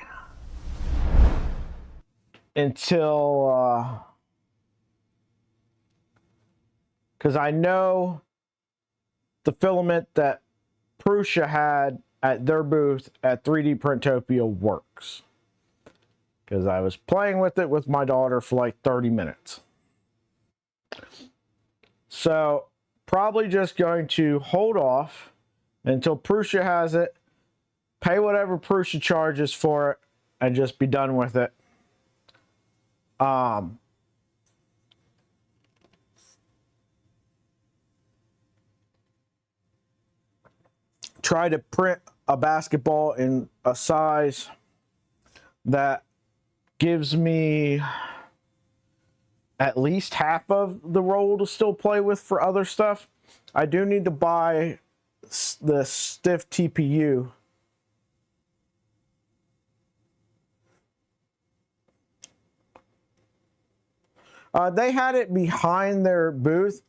until, because I know the filament that Prusa had at their booth at 3D Printopia works. Because I was playing with it with my daughter for like 30 minutes. So probably just going to hold off until Prusa has it, pay whatever Prusa charges for it, and just be done with it. Try to print a basketball in a size that gives me at least half of the roll to still play with for other stuff. I do need to buy the stiff TPU. They had it behind their booth.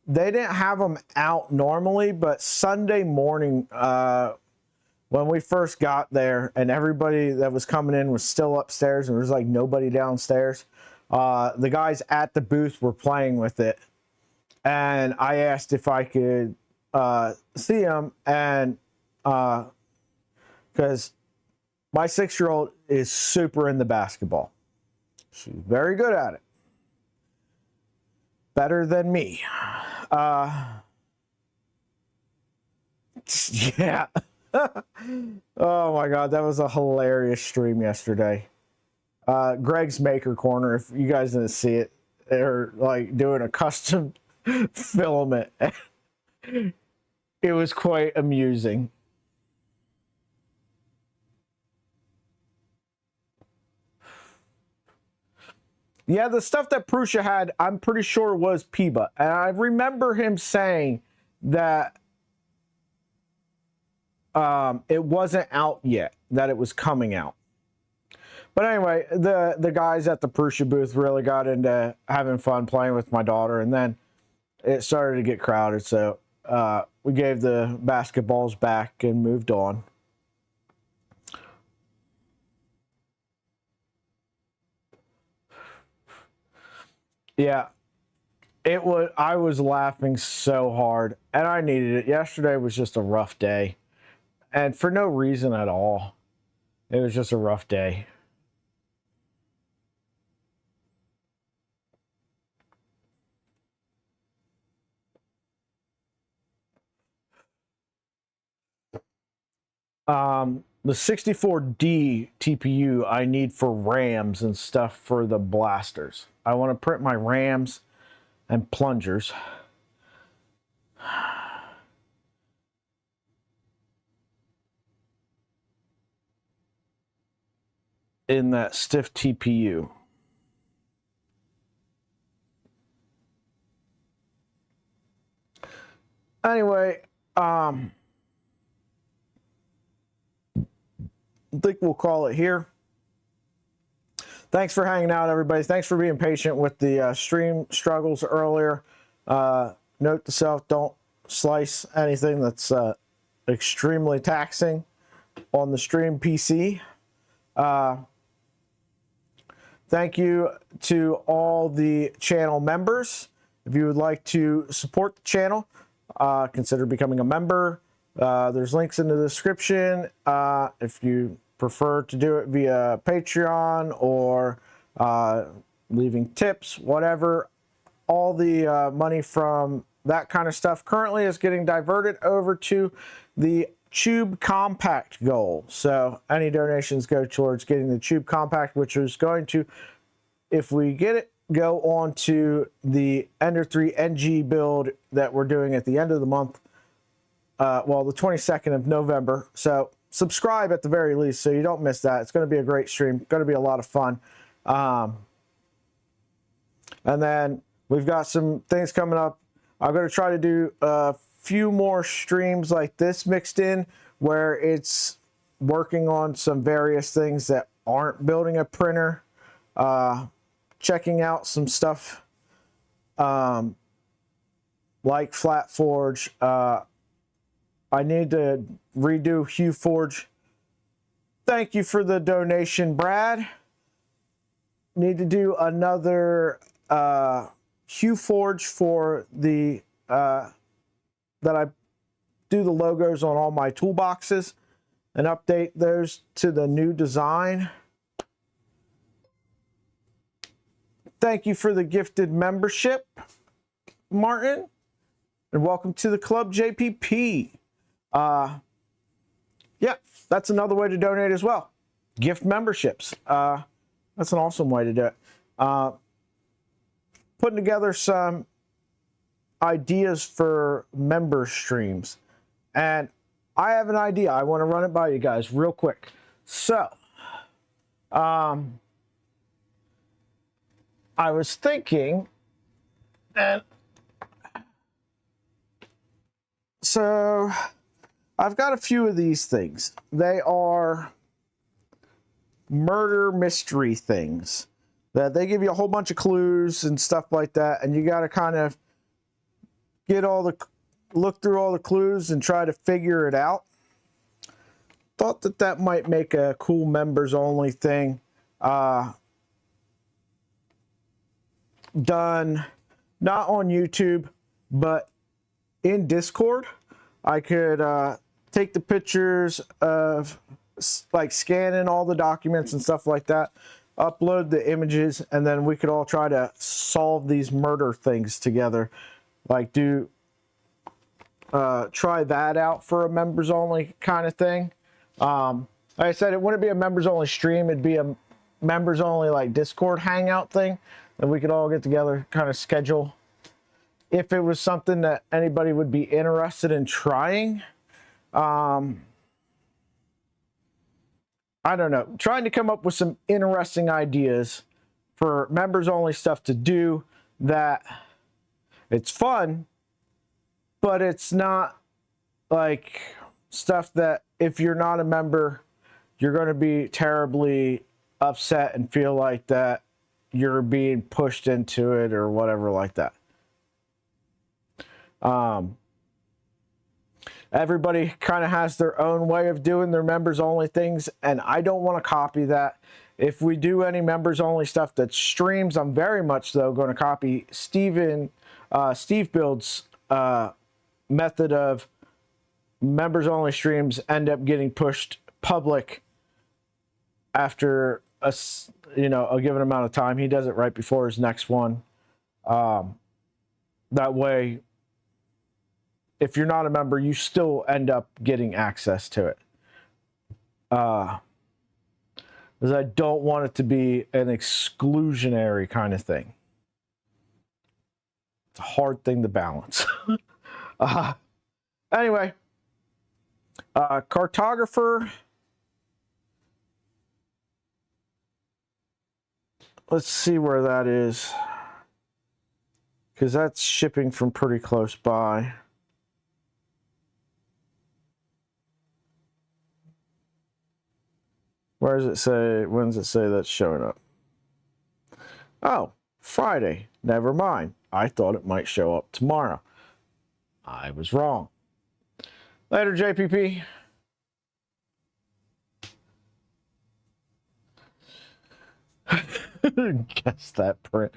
They didn't have them out normally, but Sunday morning, when we first got there and everybody that was coming in was still upstairs and there was like nobody downstairs, the guys at the booth were playing with it. And I asked if I could see them, and because My 6-year-old is super into basketball. She's very good at it. Better than me. Yeah. Oh my God, that was a hilarious stream yesterday. Greg's Maker Corner, if you guys didn't see it, they're like doing a custom filament. It was quite amusing. Yeah, the stuff that Prussia had, I'm pretty sure was PIBA. And I remember him saying that it wasn't out yet, that it was coming out. But anyway, the guys at the Prussia booth really got into having fun playing with my daughter, and then it started to get crowded, so we gave the basketballs back and moved on. Yeah, it was. I was laughing so hard, and I needed it. Yesterday was just a rough day, and for no reason at all. It was just a rough day. The 64D TPU I need for RAMs and stuff for the blasters. I want to print my RAMs and plungers. In that stiff TPU. Anyway, I think we'll call it here. Thanks for hanging out, everybody. Thanks for being patient with the stream struggles earlier. Note to self, don't slice anything that's extremely taxing on the stream PC. Thank you to all the channel members. If you would like to support the channel, consider becoming a member. There's links in the description. If you prefer to do it via Patreon or leaving tips, whatever, all the money from that kind of stuff currently is getting diverted over to the Tube Compact goal. So any donations go towards getting the Tube Compact, which is going to, if we get it, go on to the Ender 3 NG build that we're doing at the end of the month. Well, the 22nd of November. So subscribe at the very least so you don't miss that. It's going to be a great stream. Going to be a lot of fun. And then we've got some things coming up. I'm going to try to do a few more streams like this mixed in where it's working on some various things that aren't building a printer. Checking out some stuff like FlatForge. I need to redo HueForge. Thank you for the donation, Brad. Need to do another HueForge for the that I do the logos on all my toolboxes and update those to the new design. Thank you for the gifted membership, Martin, and welcome to the club, JPP. Yeah, that's another way to donate as well. Gift memberships. That's an awesome way to do it. Putting together some ideas for member streams. And I have an idea. I want to run it by you guys real quick. So, I was thinking, and so I've got a few of these things. They are murder mystery things that they give you a whole bunch of clues and stuff like that, and you got to kind of look through all the clues and try to figure it out. Thought that might make a cool members only thing. Done not on YouTube, but in Discord. I could take the pictures of, like scan in all the documents and stuff like that, upload the images, and then we could all try to solve these murder things together. Like try that out for a members only kind of thing. Like I said, it wouldn't be a members only stream, it'd be a members only like Discord hangout thing that we could all get together, kind of schedule. If it was something that anybody would be interested in trying, I don't know, trying to come up with some interesting ideas for members only stuff to do that it's fun, but it's not like stuff that if you're not a member, you're going to be terribly upset and feel like that you're being pushed into it or whatever like that. Everybody kind of has their own way of doing their members only things, and I don't want to copy that. If we do any members only stuff that streams, I'm very much though going to copy Steve Build's method of members only streams end up getting pushed public after a given amount of time. He does it right before his next one. That way, if you're not a member, you still end up getting access to it. Because I don't want it to be an exclusionary kind of thing. It's a hard thing to balance. Anyway, cartographer. Let's see where that is, because that's shipping from pretty close by. Where does it say? When does it say that's showing up? Oh, Friday. Never mind. I thought it might show up tomorrow. I was wrong. Later, JPP. Guess that print.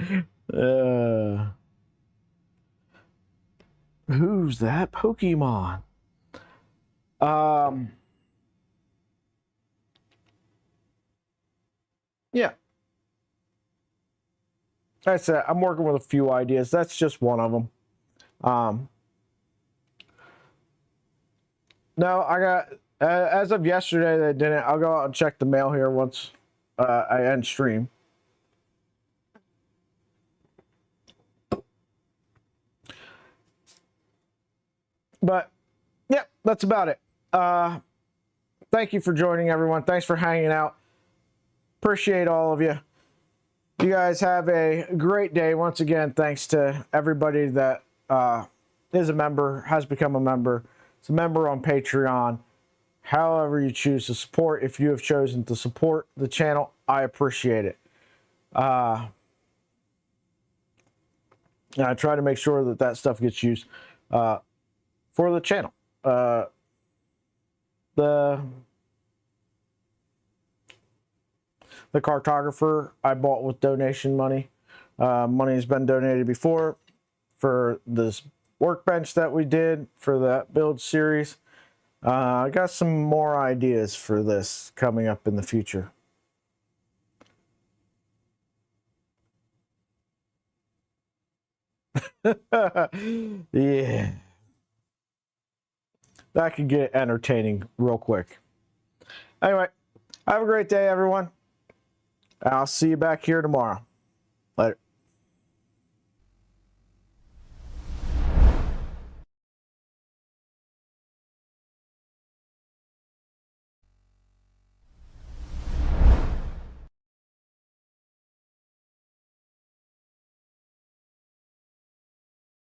Who's that Pokemon? Yeah. That's it. I'm working with a few ideas. That's just one of them. No, I got, as of yesterday, they didn't. I'll go out and check the mail here once I end stream. But, yeah, that's about it. Thank you for joining, everyone. Thanks for hanging out. Appreciate all of you. You guys have a great day. Once again, thanks to everybody that is a member, has become a member. It's a member on Patreon. However you choose to support, if you have chosen to support the channel, I appreciate it. And I try to make sure that that stuff gets used for the channel. The cartographer I bought with donation money. Money has been donated before for this workbench that we did for that build series. I got some more ideas for this coming up in the future. Yeah. That could get entertaining real quick. Anyway, have a great day, everyone. I'll see you back here tomorrow.